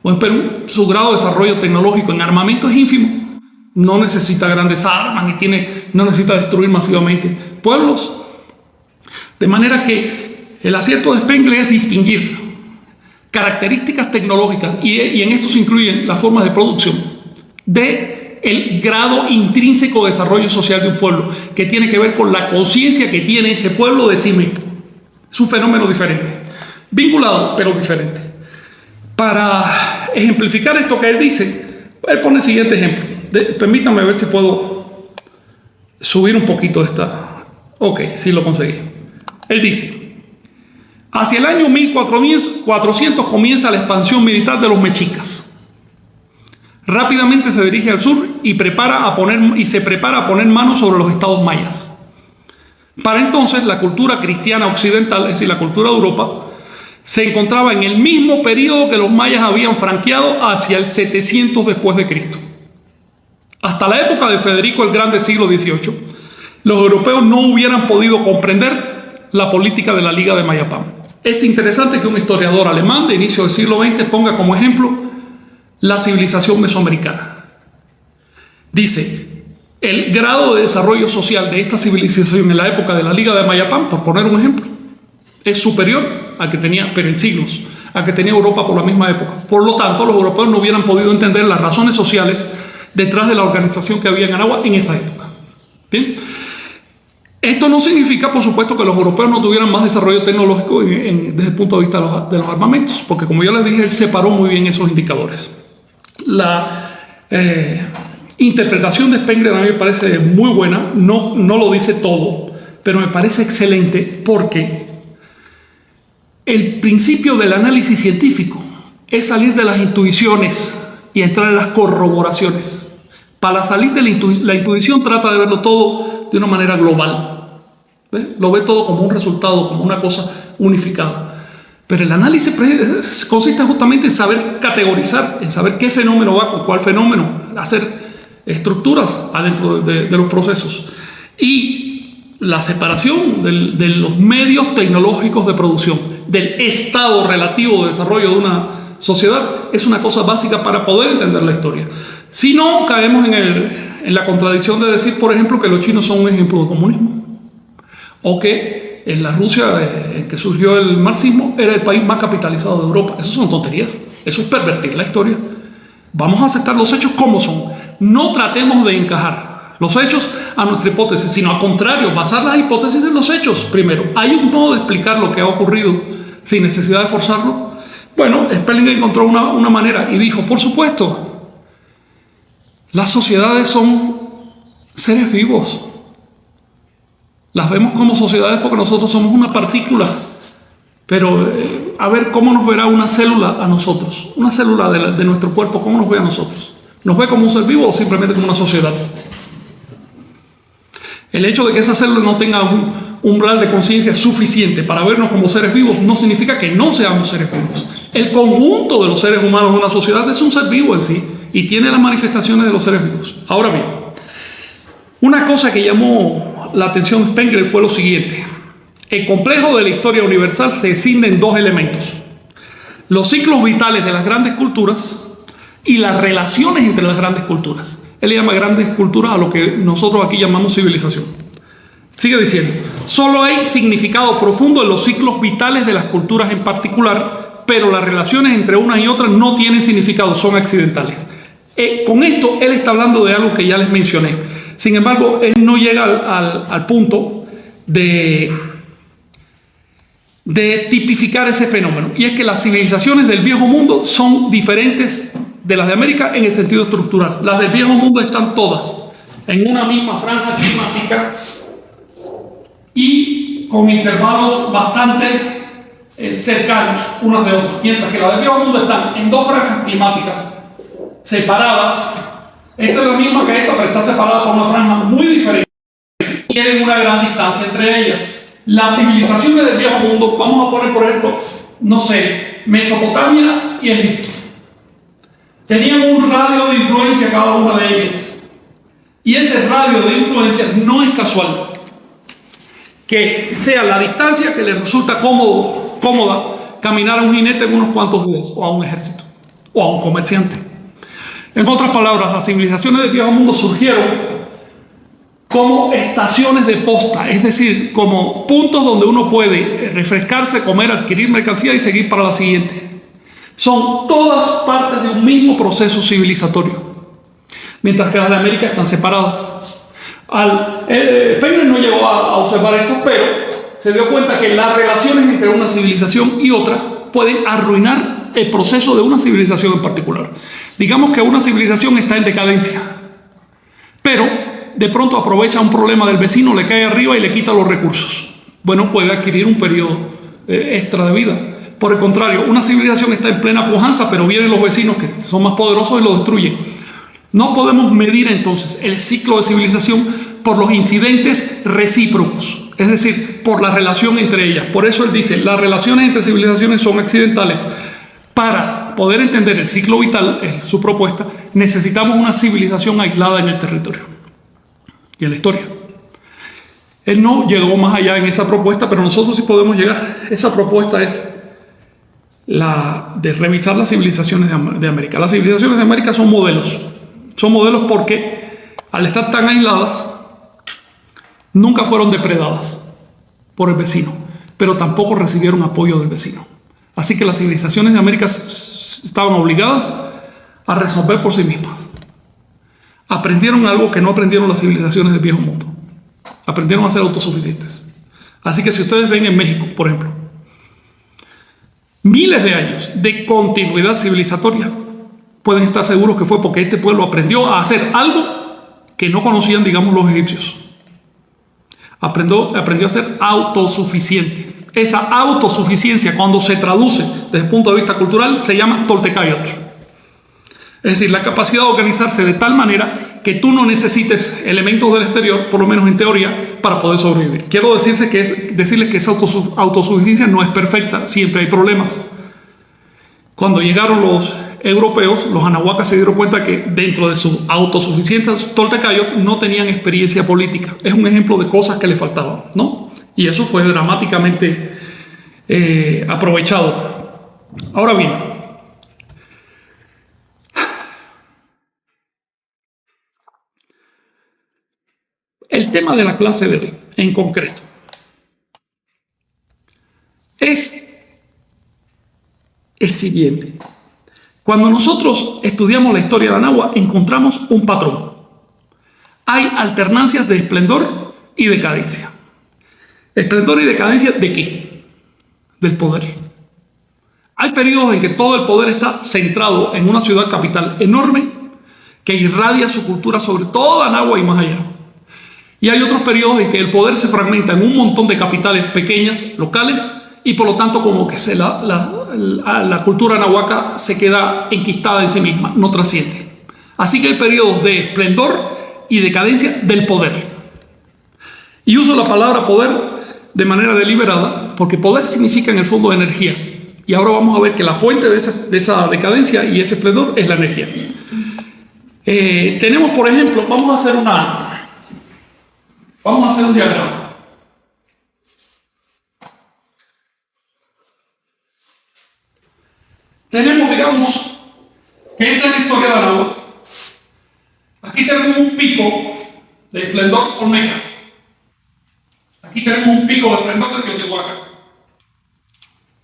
A: o en Perú, su grado de desarrollo tecnológico en armamento es ínfimo. No necesita grandes armas, no necesita destruir masivamente pueblos. De manera que el acierto de Spengler es distinguir características tecnológicas, y en esto se incluyen las formas de producción, de el grado intrínseco de desarrollo social de un pueblo, que tiene que ver con la conciencia que tiene ese pueblo de sí mismo. Es un fenómeno diferente, vinculado pero diferente. Para ejemplificar esto que él dice, él pone el siguiente ejemplo. Permítanme ver si puedo subir un poquito esta. Ok, sí lo conseguí. Él dice: hacia el año 1400 comienza la expansión militar de los mexicas. Rápidamente se dirige al sur y se prepara a poner manos sobre los estados mayas. Para entonces la cultura cristiana occidental, es decir, la cultura de Europa, se encontraba en el mismo periodo que los mayas habían franqueado hacia el 700 después de Cristo. Hasta la época de Federico el Grande, siglo XVIII, los europeos no hubieran podido comprender la política de la Liga de Mayapán. Es interesante que un historiador alemán de inicio del siglo XX ponga como ejemplo la civilización mesoamericana. Dice: el grado de desarrollo social de esta civilización en la época de la Liga de Mayapán, por poner un ejemplo, es superior al que tenía, pero en siglos, al que tenía Europa por la misma época. Por lo tanto, los europeos no hubieran podido entender las razones sociales detrás de la organización que había en Anáhuac en esa época. ¿Bien? Esto no significa, por supuesto, que los europeos no tuvieran más desarrollo tecnológico desde el punto de vista de los armamentos, porque como ya les dije, él separó muy bien esos indicadores. La interpretación de Spengler a mí me parece muy buena, no lo dice todo, pero me parece excelente porque el principio del análisis científico es salir de las intuiciones y entrar en las corroboraciones. Para salir de la intuición trata de verlo todo de una manera global. ¿Ves? Lo ve todo como un resultado, como una cosa unificada. Pero el análisis consiste justamente en saber categorizar, en saber qué fenómeno va con cuál fenómeno, hacer estructuras adentro de los procesos. Y la separación de los medios tecnológicos de producción, del estado relativo de desarrollo de una sociedad, es una cosa básica para poder entender la historia. Si no, caemos en la contradicción de decir, por ejemplo, que los chinos son un ejemplo de comunismo, o que en la Rusia en que surgió el marxismo era el país más capitalizado de Europa. Eso son tonterías, eso es pervertir la historia. Vamos a aceptar los hechos como son. No tratemos de encajar los hechos a nuestra hipótesis, sino al contrario, basar las hipótesis en los hechos. Primero, ¿hay un modo de explicar lo que ha ocurrido sin necesidad de forzarlo? Bueno, Spengler encontró una manera y dijo: por supuesto, las sociedades son seres vivos. Las vemos como sociedades porque nosotros somos una partícula. Pero a ver cómo nos verá una célula a nosotros, una célula de nuestro cuerpo, ¿cómo nos ve a nosotros? ¿Nos ve como un ser vivo o simplemente como una sociedad? El hecho de que esa célula no tenga un umbral de conciencia suficiente para vernos como seres vivos no significa que no seamos seres vivos. El conjunto de los seres humanos de una sociedad es un ser vivo en sí y tiene las manifestaciones de los seres vivos. Ahora bien, una cosa que llamó la atención de Spengler fue lo siguiente: el complejo de la historia universal se escinde en dos elementos: los ciclos vitales de las grandes culturas y las relaciones entre las grandes culturas. Él le llama grandes culturas a lo que nosotros aquí llamamos civilización. Sigue diciendo: solo hay significado profundo en los ciclos vitales de las culturas en particular pero las relaciones entre unas y otras no tienen significado, son accidentales. Con esto él está hablando de algo que ya les mencioné. Sin embargo, él no llega al punto de tipificar ese fenómeno. Y es que las civilizaciones del viejo mundo son diferentes de las de América en el sentido estructural. Las del viejo mundo están todas en una misma franja climática y con intervalos bastante cercanos unas de otras, mientras que las del viejo mundo están en dos franjas climáticas separadas. Esta es la misma que esta, pero está separada por una franja muy diferente y tienen una gran distancia entre ellas. Las civilizaciones del viejo mundo, vamos a poner por ejemplo, no sé, Mesopotamia y Egipto, tenían un radio de influencia cada una de ellas, y ese radio de influencia no es casual que sea la distancia que les resulta cómoda caminar a un jinete en unos cuantos días, o a un ejército, o a un comerciante. En otras palabras, las civilizaciones del viejo mundo surgieron como estaciones de posta, es decir, como puntos donde uno puede refrescarse, comer, adquirir mercancía y seguir para la siguiente. Son todas partes de un mismo proceso civilizatorio, mientras que las de América están separadas. Spengler no llegó a observar esto, pero se dio cuenta que las relaciones entre una civilización y otra pueden arruinar el proceso de una civilización en particular. Digamos que una civilización está en decadencia, pero de pronto aprovecha un problema del vecino, le cae arriba y le quita los recursos. Bueno, puede adquirir un periodo extra de vida. Por el contrario, una civilización está en plena pujanza, pero vienen los vecinos que son más poderosos y lo destruyen. No podemos medir entonces el ciclo de civilización por los incidentes recíprocos, es decir, por la relación entre ellas. Por eso él dice, las relaciones entre civilizaciones son accidentales. Para poder entender el ciclo vital, es su propuesta, necesitamos una civilización aislada en el territorio y en la historia. Él no llegó más allá en esa propuesta, pero nosotros sí podemos llegar. Esa propuesta es la de revisar las civilizaciones de América. Las civilizaciones de América son modelos. Son modelos porque al estar tan aisladas, nunca fueron depredadas por el vecino, pero tampoco recibieron apoyo del vecino. Así que las civilizaciones de América estaban obligadas a resolver por sí mismas. Aprendieron algo que no aprendieron las civilizaciones del viejo mundo. Aprendieron a ser autosuficientes. Así que si ustedes ven en México, por ejemplo, miles de años de continuidad civilizatoria, pueden estar seguros que fue porque este pueblo aprendió a hacer algo que no conocían, digamos, los egipcios. Aprendió a ser autosuficiente. Esa autosuficiencia, cuando se traduce desde el punto de vista cultural, se llama Toltecayotl. Es decir, la capacidad de organizarse de tal manera que tú no necesites elementos del exterior, por lo menos en teoría, para poder sobrevivir. Quiero decirles que esa autosuficiencia no es perfecta, siempre hay problemas. Cuando llegaron los europeos, los anahuacas se dieron cuenta que dentro de su autosuficiencia Toltecayotl no tenían experiencia política. Es un ejemplo de cosas que le faltaban, ¿no? Y eso fue dramáticamente aprovechado. Ahora bien, el tema de la clase de hoy, en concreto, es el siguiente. Cuando nosotros estudiamos la historia de Anáhuac, encontramos un patrón. Hay alternancias de esplendor y decadencia. ¿Esplendor y decadencia de qué? Del poder. Hay periodos en que todo el poder está centrado en una ciudad capital enorme que irradia su cultura sobre toda Anáhuac y más allá. Y hay otros periodos en que el poder se fragmenta en un montón de capitales pequeñas, locales, y por lo tanto como que la cultura anahuaca se queda enquistada en sí misma, no trasciende. Así que hay periodos de esplendor y decadencia del poder. Y uso la palabra poder de manera deliberada, porque poder significa en el fondo energía. Y ahora vamos a ver que la fuente de esa decadencia y ese esplendor es la energía. Tenemos, por ejemplo, vamos a hacer un diagrama. Tenemos, digamos, que esta es la historia de Anáhuac. Aquí tenemos un pico de esplendor olmeca. Aquí tenemos un pico de esplendor de Teotihuacán.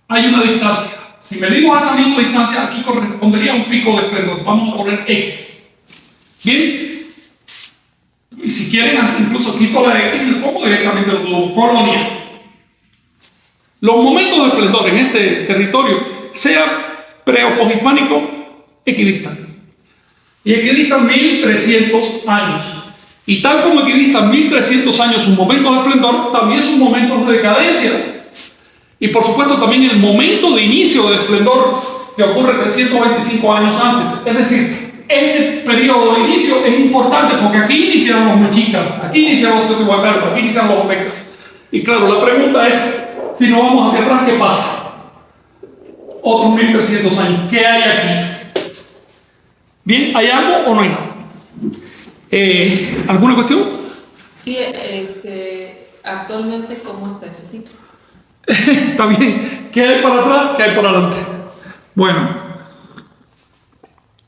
A: Hay una distancia si medimos a esa misma distancia, aquí correspondería a un pico de esplendor. Vamos a poner X. Bien. Y si quieren, incluso quito la X y le pongo directamente el globo, colonia. Los momentos de esplendor en este territorio, sea pre o poshispánico, equidistan. Y equidistan 1300 años. Y tal como equidistan 1300 años sus momentos de esplendor, también sus momentos de decadencia. Y por supuesto también el momento de inicio del esplendor que ocurre 325 años antes. Es decir, este periodo de inicio es importante porque aquí iniciaron los mexicas, aquí iniciaron los teotihuacanos, aquí iniciaron los olmecas. Y claro, la pregunta es, si nos vamos hacia atrás, ¿qué pasa? Otros 1300 años, ¿qué hay aquí? Bien, ¿hay algo o no hay nada? ¿Alguna cuestión?
B: Sí, actualmente, ¿cómo está ese ciclo?
A: Está bien. ¿Qué hay para atrás? ¿Qué hay para adelante? Bueno,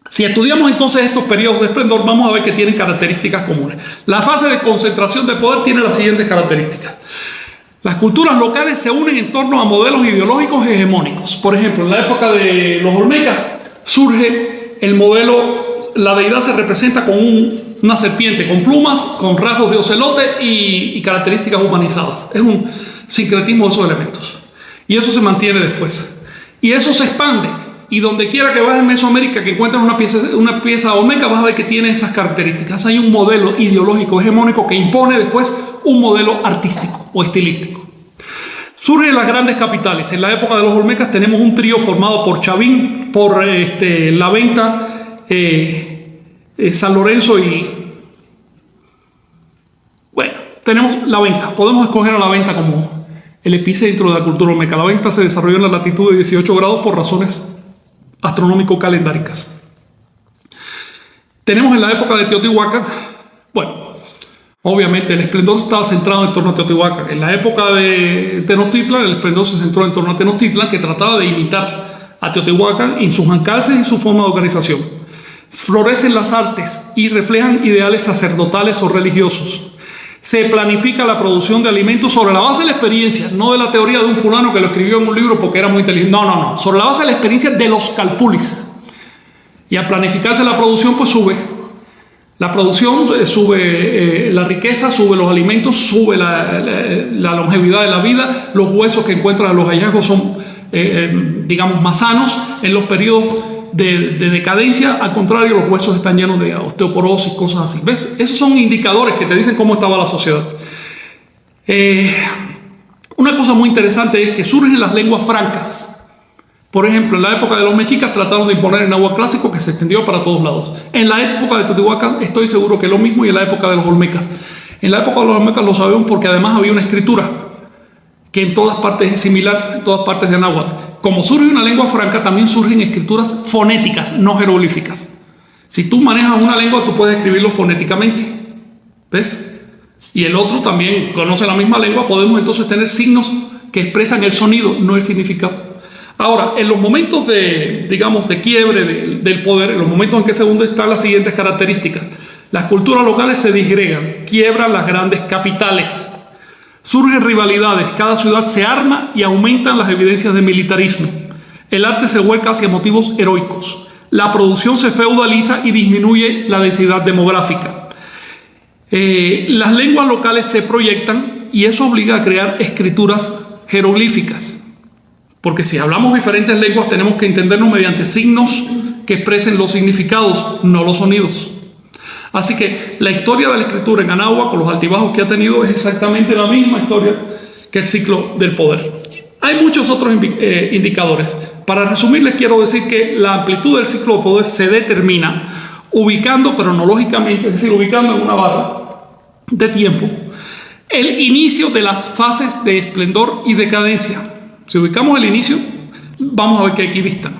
A: si estudiamos entonces estos periodos de esplendor, vamos a ver que tienen características comunes. La fase de concentración de poder tiene las siguientes características. Las culturas locales se unen en torno a modelos ideológicos hegemónicos. Por ejemplo, en la época de los olmecas surge el modelo, la deidad se representa con una serpiente con plumas, con rasgos de ocelote y características humanizadas. Es un sincretismo de esos elementos. Y eso se mantiene después. Y eso se expande. Y donde quiera que vayas en Mesoamérica que encuentres una pieza olmeca, vas a ver que tiene esas características. Hay un modelo ideológico hegemónico que impone después un modelo artístico o estilístico. Surgen las grandes capitales. En la época de los olmecas tenemos un trío formado por Chavín, por La Venta, San Lorenzo y... Bueno, tenemos La Venta. Podemos escoger a La Venta como el epicentro de la cultura olmeca. La Venta se desarrolló en la latitud de 18 grados por razones astronómico-calendáricas. Tenemos en la época de Teotihuacán, bueno, obviamente el esplendor estaba centrado en torno a Teotihuacán. En la época de Tenochtitlan, el esplendor se centró en torno a Tenochtitlan, que trataba de imitar a Teotihuacán en sus alcances y su forma de organización. Florecen las artes y reflejan ideales sacerdotales o religiosos. Se planifica la producción de alimentos sobre la base de la experiencia, no de la teoría de un fulano que lo escribió en un libro porque era muy inteligente. No. Sobre la base de la experiencia de los calpulis. Y al planificarse la producción, pues sube. La producción sube la riqueza, sube los alimentos, sube la longevidad de la vida. Los huesos que encuentran en los hallazgos son, digamos, más sanos. En los periodos de decadencia, al contrario, los huesos están llenos de osteoporosis, cosas así. ¿Ves? Esos son indicadores que te dicen cómo estaba la sociedad. Una cosa muy interesante es que surgen las lenguas francas. Por ejemplo, en la época de los mexicas trataron de imponer el náhuatl clásico que se extendió para todos lados. En la época de Teotihuacán estoy seguro que es lo mismo, y en la época de los olmecas. En la época de los olmecas lo sabemos porque además había una escritura que en todas partes es similar, en todas partes de náhuatl. Como surge una lengua franca, también surgen escrituras fonéticas, no jeroglíficas. Si tú manejas una lengua, tú puedes escribirlo fonéticamente. ¿Ves? Y el otro también conoce la misma lengua, podemos entonces tener signos que expresan el sonido, no el significado. Ahora, en los momentos de, digamos, de quiebre del poder, en los momentos en que se hunde, están las siguientes características. Las culturas locales se disgregan, quiebran las grandes capitales. Surgen rivalidades, cada ciudad se arma y aumentan las evidencias de militarismo. El arte se vuelca hacia motivos heroicos. La producción se feudaliza y disminuye la densidad demográfica. Las lenguas locales se proyectan y eso obliga a crear escrituras jeroglíficas. Porque si hablamos diferentes lenguas tenemos que entendernos mediante signos que expresen los significados, no los sonidos. Así que la historia de la escritura en Anáhuac, con los altibajos que ha tenido, es exactamente la misma historia que el ciclo del poder. Hay muchos otros indicadores. Para resumir, les quiero decir que la amplitud del ciclo de poder se determina ubicando cronológicamente, es decir, ubicando en una barra de tiempo, el inicio de las fases de esplendor y decadencia. Si ubicamos el inicio, vamos a ver que equidistan.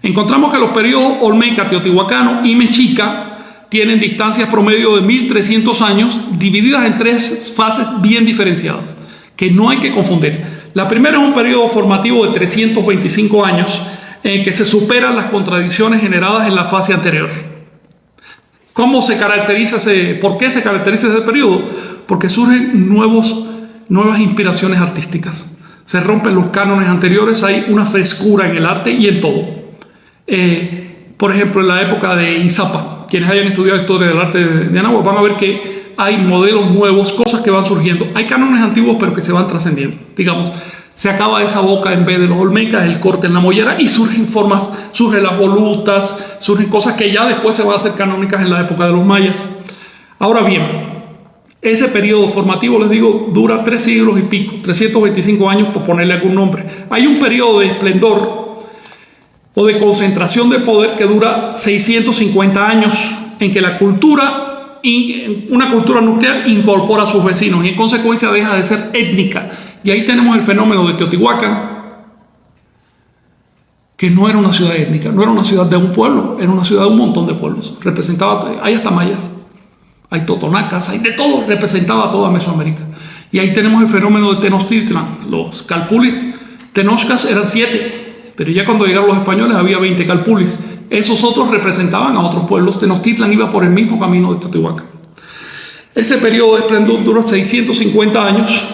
A: Encontramos que los periodos olmeca, teotihuacano y mexica tienen distancias promedio de 1300 años divididas en tres fases bien diferenciadas, que no hay que confundir. La primera es un periodo formativo de 325 años en que se superan las contradicciones generadas en la fase anterior. ¿Cómo se caracteriza por qué se caracteriza ese periodo? Porque surgen nuevas inspiraciones artísticas. Se rompen los cánones anteriores, hay una frescura en el arte y en todo. Por ejemplo, en la época de Izapa, quienes hayan estudiado historia del arte de Anáhuac van a ver que hay modelos nuevos, cosas que van surgiendo. Hay cánones antiguos, pero que se van trascendiendo. Digamos, se acaba esa boca en vez de los olmecas, el corte en la mollera, y surgen formas, surgen las volutas, surgen cosas que ya después se van a hacer canónicas en la época de los mayas. Ahora bien, ese periodo formativo, les digo, dura 3 siglos y pico, 325 años por ponerle algún nombre. Hay un periodo de esplendor o de concentración de poder que dura 650 años, en que la cultura, una cultura nuclear, incorpora a sus vecinos y en consecuencia deja de ser étnica. Y ahí tenemos el fenómeno de Teotihuacán, que no era una ciudad étnica, no era una ciudad de un pueblo, era una ciudad de un montón de pueblos. Representaba, hay hasta mayas, hay totonacas, hay de todo, representaba a toda Mesoamérica. Y ahí tenemos el fenómeno de Tenochtitlan. Los calpulis tenochcas eran 7. Pero ya cuando llegaron los españoles había 20 calpulis. Esos otros representaban a otros pueblos. Tenochtitlan iba por el mismo camino de Teotihuacán. Ese periodo de esplendor dura 650 años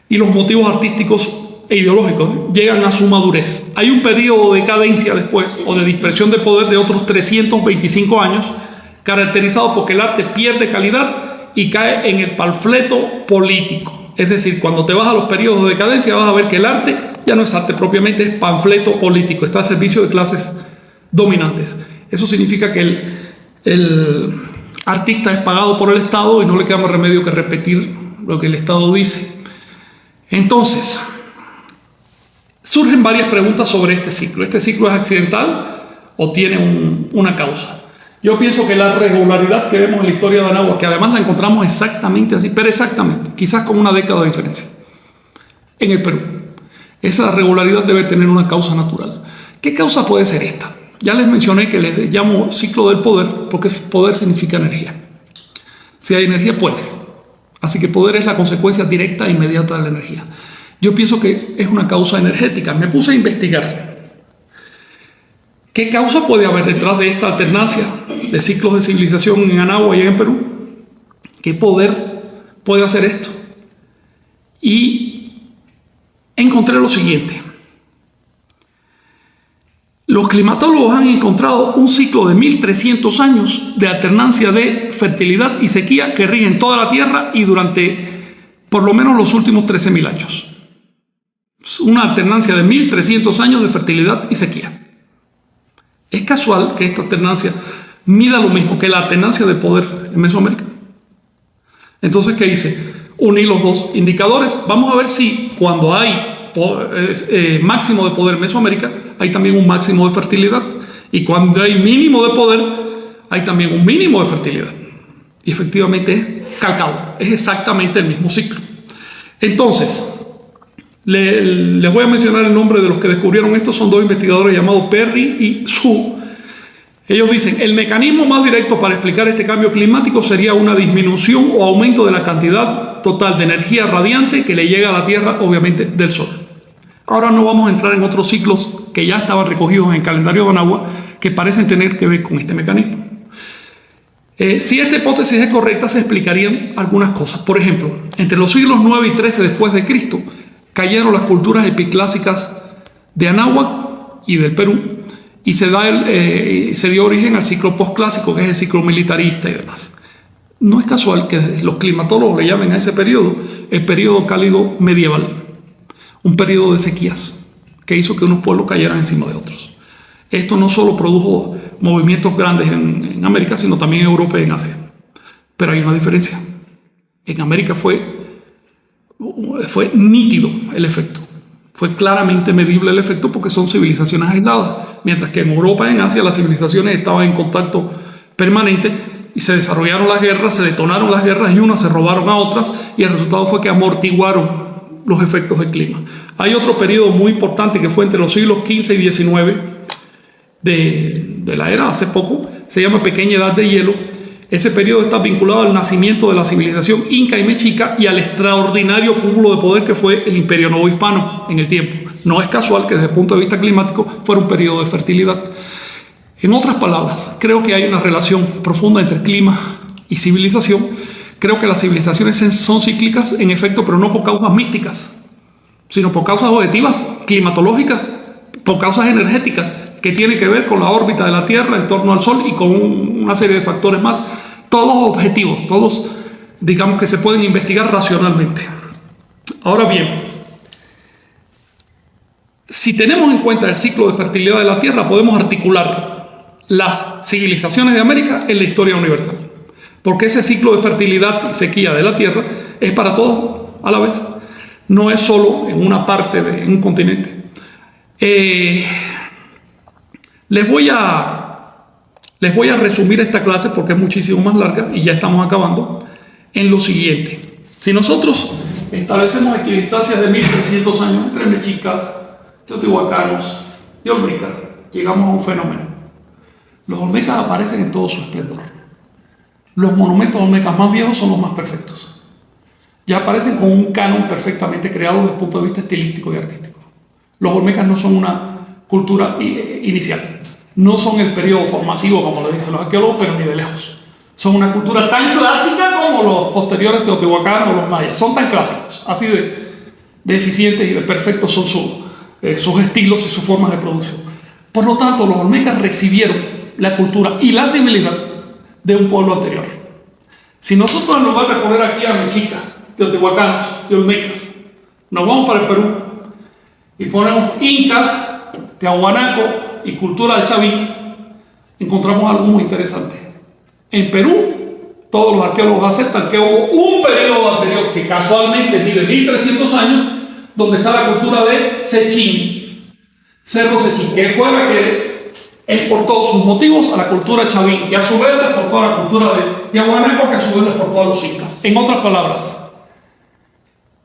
A: y los motivos artísticos e ideológicos llegan a su madurez. Hay un periodo de decadencia después o de dispersión de poder de otros 325 años, caracterizado porque el arte pierde calidad y cae en el panfleto político. Es decir, cuando te vas a los periodos de decadencia vas a ver que el arte ya no es arte propiamente, es panfleto político, está al servicio de clases dominantes. Eso significa que el artista es pagado por el Estado y no le queda más remedio que repetir lo que el Estado dice. Entonces, surgen varias preguntas sobre este ciclo. ¿Este ciclo es accidental o tiene una causa? Yo pienso que la regularidad que vemos en la historia de Anáhuac, que además la encontramos exactamente así, pero exactamente, quizás con una década de diferencia, en el Perú, esa regularidad debe tener una causa natural. ¿Qué causa puede ser esta? Ya les mencioné que les llamo ciclo del poder, porque poder significa energía. Si hay energía, puedes. Así que poder es la consecuencia directa e inmediata de la energía. Yo pienso que es una causa energética. Me puse a investigar. ¿Qué causa puede haber detrás de esta alternancia de ciclos de civilización en Anáhuac y en Perú? ¿Qué poder puede hacer esto? Y encontré lo siguiente. Los climatólogos han encontrado un ciclo de 1300 años de alternancia de fertilidad y sequía que rigen toda la Tierra y durante por lo menos los últimos 13.000 años. Una alternancia de 1300 años de fertilidad y sequía. ¿Es casual que esta alternancia mida lo mismo que la alternancia de poder en Mesoamérica? Entonces, ¿qué hice? Uní los dos indicadores. Vamos a ver si cuando hay máximo de poder en Mesoamérica, hay también un máximo de fertilidad. Y cuando hay mínimo de poder, hay también un mínimo de fertilidad. Y efectivamente es calcado. Es exactamente el mismo ciclo. Entonces, les voy a mencionar el nombre de los que descubrieron esto. Son 2 investigadores llamados Perry y Su. Ellos dicen, el mecanismo más directo para explicar este cambio climático sería una disminución o aumento de la cantidad total de energía radiante que le llega a la Tierra, obviamente, del Sol. Ahora no vamos a entrar en otros ciclos que ya estaban recogidos en el calendario de Anáhuac que parecen tener que ver con este mecanismo. Si esta hipótesis es correcta, se explicarían algunas cosas. Por ejemplo, entre los siglos 9 y 13 después de Cristo, cayeron las culturas epiclásicas de Anáhuac y del Perú y se dio origen al ciclo postclásico, que es el ciclo militarista y demás. No es casual que los climatólogos le llamen a ese periodo el periodo cálido medieval, un periodo de sequías que hizo que unos pueblos cayeran encima de otros. Esto no solo produjo movimientos grandes en América, sino también en Europa y en Asia. Pero hay una diferencia. En América fue nítido el efecto. Fue claramente medible el efecto porque son civilizaciones aisladas, mientras que en Europa y en Asia las civilizaciones estaban en contacto permanente y se desarrollaron las guerras, se detonaron las guerras y unas se robaron a otras y el resultado fue que amortiguaron los efectos del clima. Hay otro periodo muy importante que fue entre los siglos XV y XIX de la era hace poco, se llama Pequeña Edad de Hielo. Ese periodo está vinculado al nacimiento de la civilización inca y mexica y al extraordinario cúmulo de poder que fue el Imperio Novohispano en el tiempo. No es casual que desde el punto de vista climático fuera un periodo de fertilidad. En otras palabras, creo que hay una relación profunda entre clima y civilización. Creo que las civilizaciones son cíclicas en efecto, pero no por causas místicas, sino por causas objetivas, climatológicas, por causas energéticas, que tienen que ver con la órbita de la Tierra en torno al Sol y con una serie de factores más, todos objetivos, todos, digamos, que se pueden investigar racionalmente. Ahora bien, si tenemos en cuenta el ciclo de fertilidad de la Tierra, podemos articular las civilizaciones de América en la historia universal, porque ese ciclo de fertilidad y sequía de la Tierra es para todos a la vez, no es solo en una parte de un continente. Les voy a resumir esta clase porque es muchísimo más larga y ya estamos acabando en lo siguiente. Si nosotros establecemos equidistancias de 1300 años entre mexicas, teotihuacanos y olmecas, llegamos a un fenómeno. Los olmecas aparecen en todo su esplendor. Los monumentos olmecas más viejos son los más perfectos. Ya aparecen con un canon perfectamente creado desde el punto de vista estilístico y artístico. Los olmecas no son una cultura inicial. No son el periodo formativo, como lo dicen los arqueólogos, pero ni de lejos. Son una cultura tan clásica como los posteriores teotihuacanos o los mayas. Son tan clásicos, así de eficientes y de perfectos son sus estilos y sus formas de producción. Por lo tanto, los olmecas recibieron la cultura y la civilidad de un pueblo anterior. Si nosotros, en lugar de poner aquí a mexicas, teotihuacanos y olmecas, nos vamos para el Perú y ponemos incas, tiahuanaco y cultura del Chavín, encontramos algo muy interesante. En Perú, todos los arqueólogos aceptan que hubo un periodo anterior que casualmente mide 1300 años, donde está la cultura de Sechín, Cerro Sechín, que fue la que exportó sus motivos a la cultura Chavín, que a su vez exportó a la cultura de Tiahuanaco, que a su vez exportó a los incas. En otras palabras,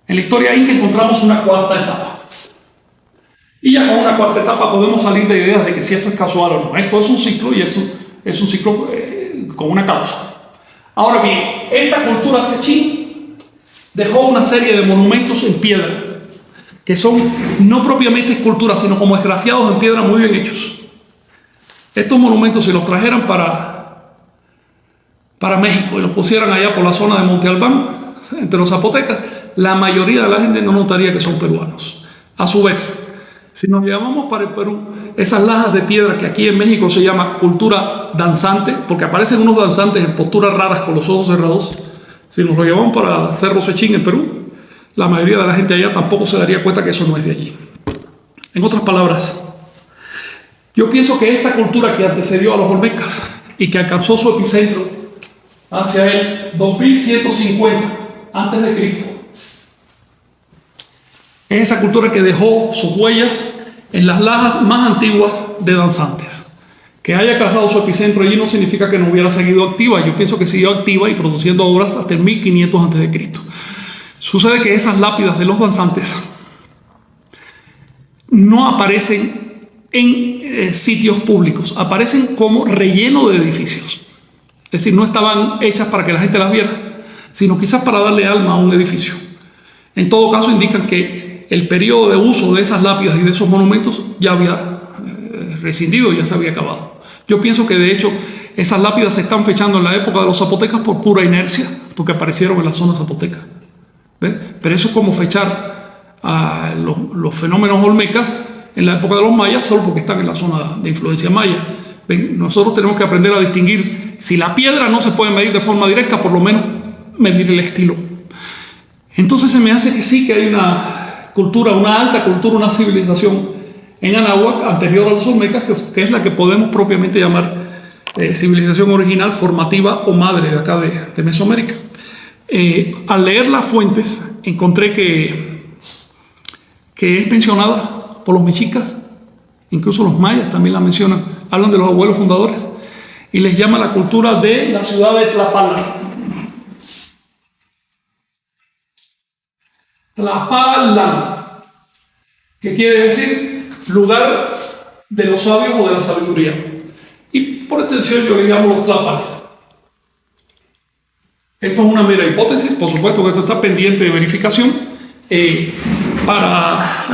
A: en la historia inca encontramos una cuarta etapa. Y ya con una cuarta etapa podemos salir de ideas de que si esto es casual o no. Esto es un ciclo y es un ciclo con una causa. Ahora bien, esta cultura Sechín dejó una serie de monumentos en piedra, que son no propiamente esculturas, sino como esgrafiados en piedra muy bien hechos. Estos monumentos, si los trajeran para México y los pusieran allá por la zona de Monte Albán, entre los zapotecas, la mayoría de la gente no notaría que son peruanos. A su vez, si nos llevamos para el Perú, esas lajas de piedra que aquí en México se llama cultura danzante, porque aparecen unos danzantes en posturas raras con los ojos cerrados, si nos lo llevamos para Cerro Sechín en Perú, la mayoría de la gente allá tampoco se daría cuenta que eso no es de allí. En otras palabras, yo pienso que esta cultura que antecedió a los olmecas y que alcanzó su epicentro hacia el 2150 antes de Cristo, es esa cultura que dejó sus huellas en las lajas más antiguas de danzantes. Que haya alcanzado su epicentro allí no significa que no hubiera seguido activa. Yo pienso que siguió activa y produciendo obras hasta el 1500 a.C. Sucede que esas lápidas de los danzantes no aparecen en sitios públicos, aparecen como relleno de edificios. Es decir, no estaban hechas para que la gente las viera, sino quizás para darle alma a un edificio. En todo caso, indican que el periodo de uso de esas lápidas y de esos monumentos ya había rescindido, ya se había acabado. Yo pienso que de hecho esas lápidas se están fechando en la época de los zapotecas por pura inercia, porque aparecieron en la zona zapoteca. ¿Ves? Pero eso es como fechar a los fenómenos olmecas en la época de los mayas solo porque están en la zona de influencia maya. ¿Ven? Nosotros tenemos que aprender a distinguir, si la piedra no se puede medir de forma directa, por lo menos medir el estilo. Entonces se me hace que sí, que hay una cultura, una alta cultura, una civilización en Anáhuac anterior a los olmecas, que es la que podemos propiamente llamar civilización original, formativa o madre de acá de Mesoamérica. Al leer las fuentes encontré que es mencionada por los mexicas, incluso los mayas también la mencionan, hablan de los abuelos fundadores y les llama la cultura de la ciudad de Tlapala. Tlapala, que quiere decir lugar de los sabios o de la sabiduría. Y por extensión yo le llamo los tlápales. Esto es una mera hipótesis, por supuesto que esto está pendiente de verificación. Hay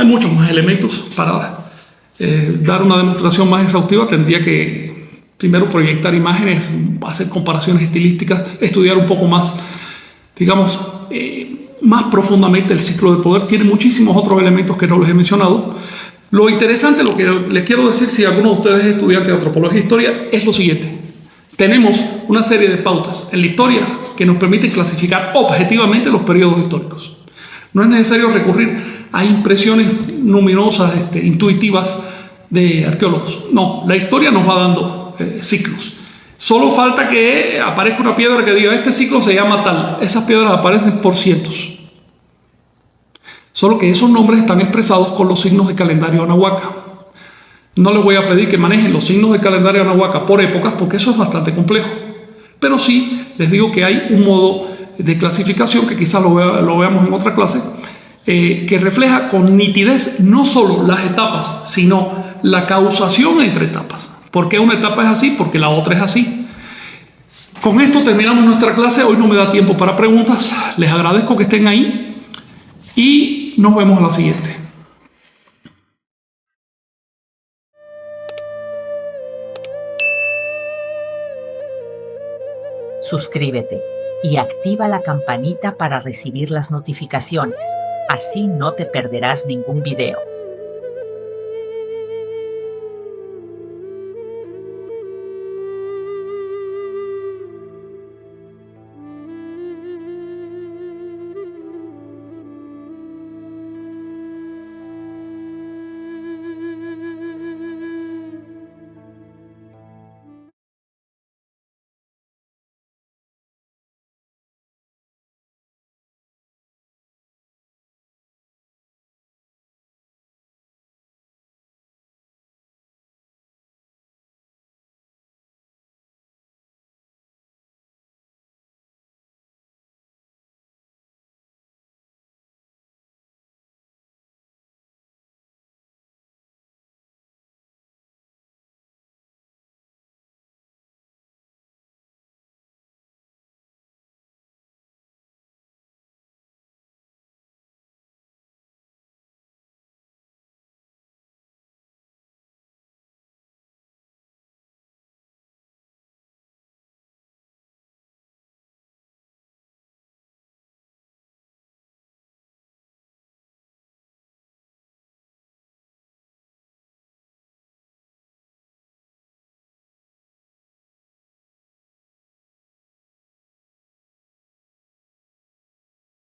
A: muchos más elementos para dar una demostración más exhaustiva. Tendría que primero proyectar imágenes, hacer comparaciones estilísticas, estudiar un poco más, digamos, más profundamente el ciclo de poder. Tiene muchísimos otros elementos que no les he mencionado. Lo interesante, lo que les quiero decir, si alguno de ustedes es estudiante de antropología e historia, es lo siguiente. Tenemos una serie de pautas en la historia que nos permiten clasificar objetivamente los periodos históricos. No es necesario recurrir a impresiones luminosas, intuitivas de arqueólogos. No, la historia nos va dando ciclos. Solo falta que aparezca una piedra que diga, este ciclo se llama tal. Esas piedras aparecen por cientos. Solo que esos nombres están expresados con los signos de calendario anahuaca. No les voy a pedir que manejen los signos de calendario anahuaca por épocas, porque eso es bastante complejo. Pero sí les digo que hay un modo de clasificación, que quizás lo veamos en otra clase, que refleja con nitidez no solo las etapas, sino la causación entre etapas. ¿Por qué una etapa es así? Porque la otra es así. Con esto terminamos nuestra clase. Hoy no me da tiempo para preguntas. Les agradezco que estén ahí y nos vemos a la siguiente.
C: Suscríbete y activa la campanita para recibir las notificaciones. Así no te perderás ningún video.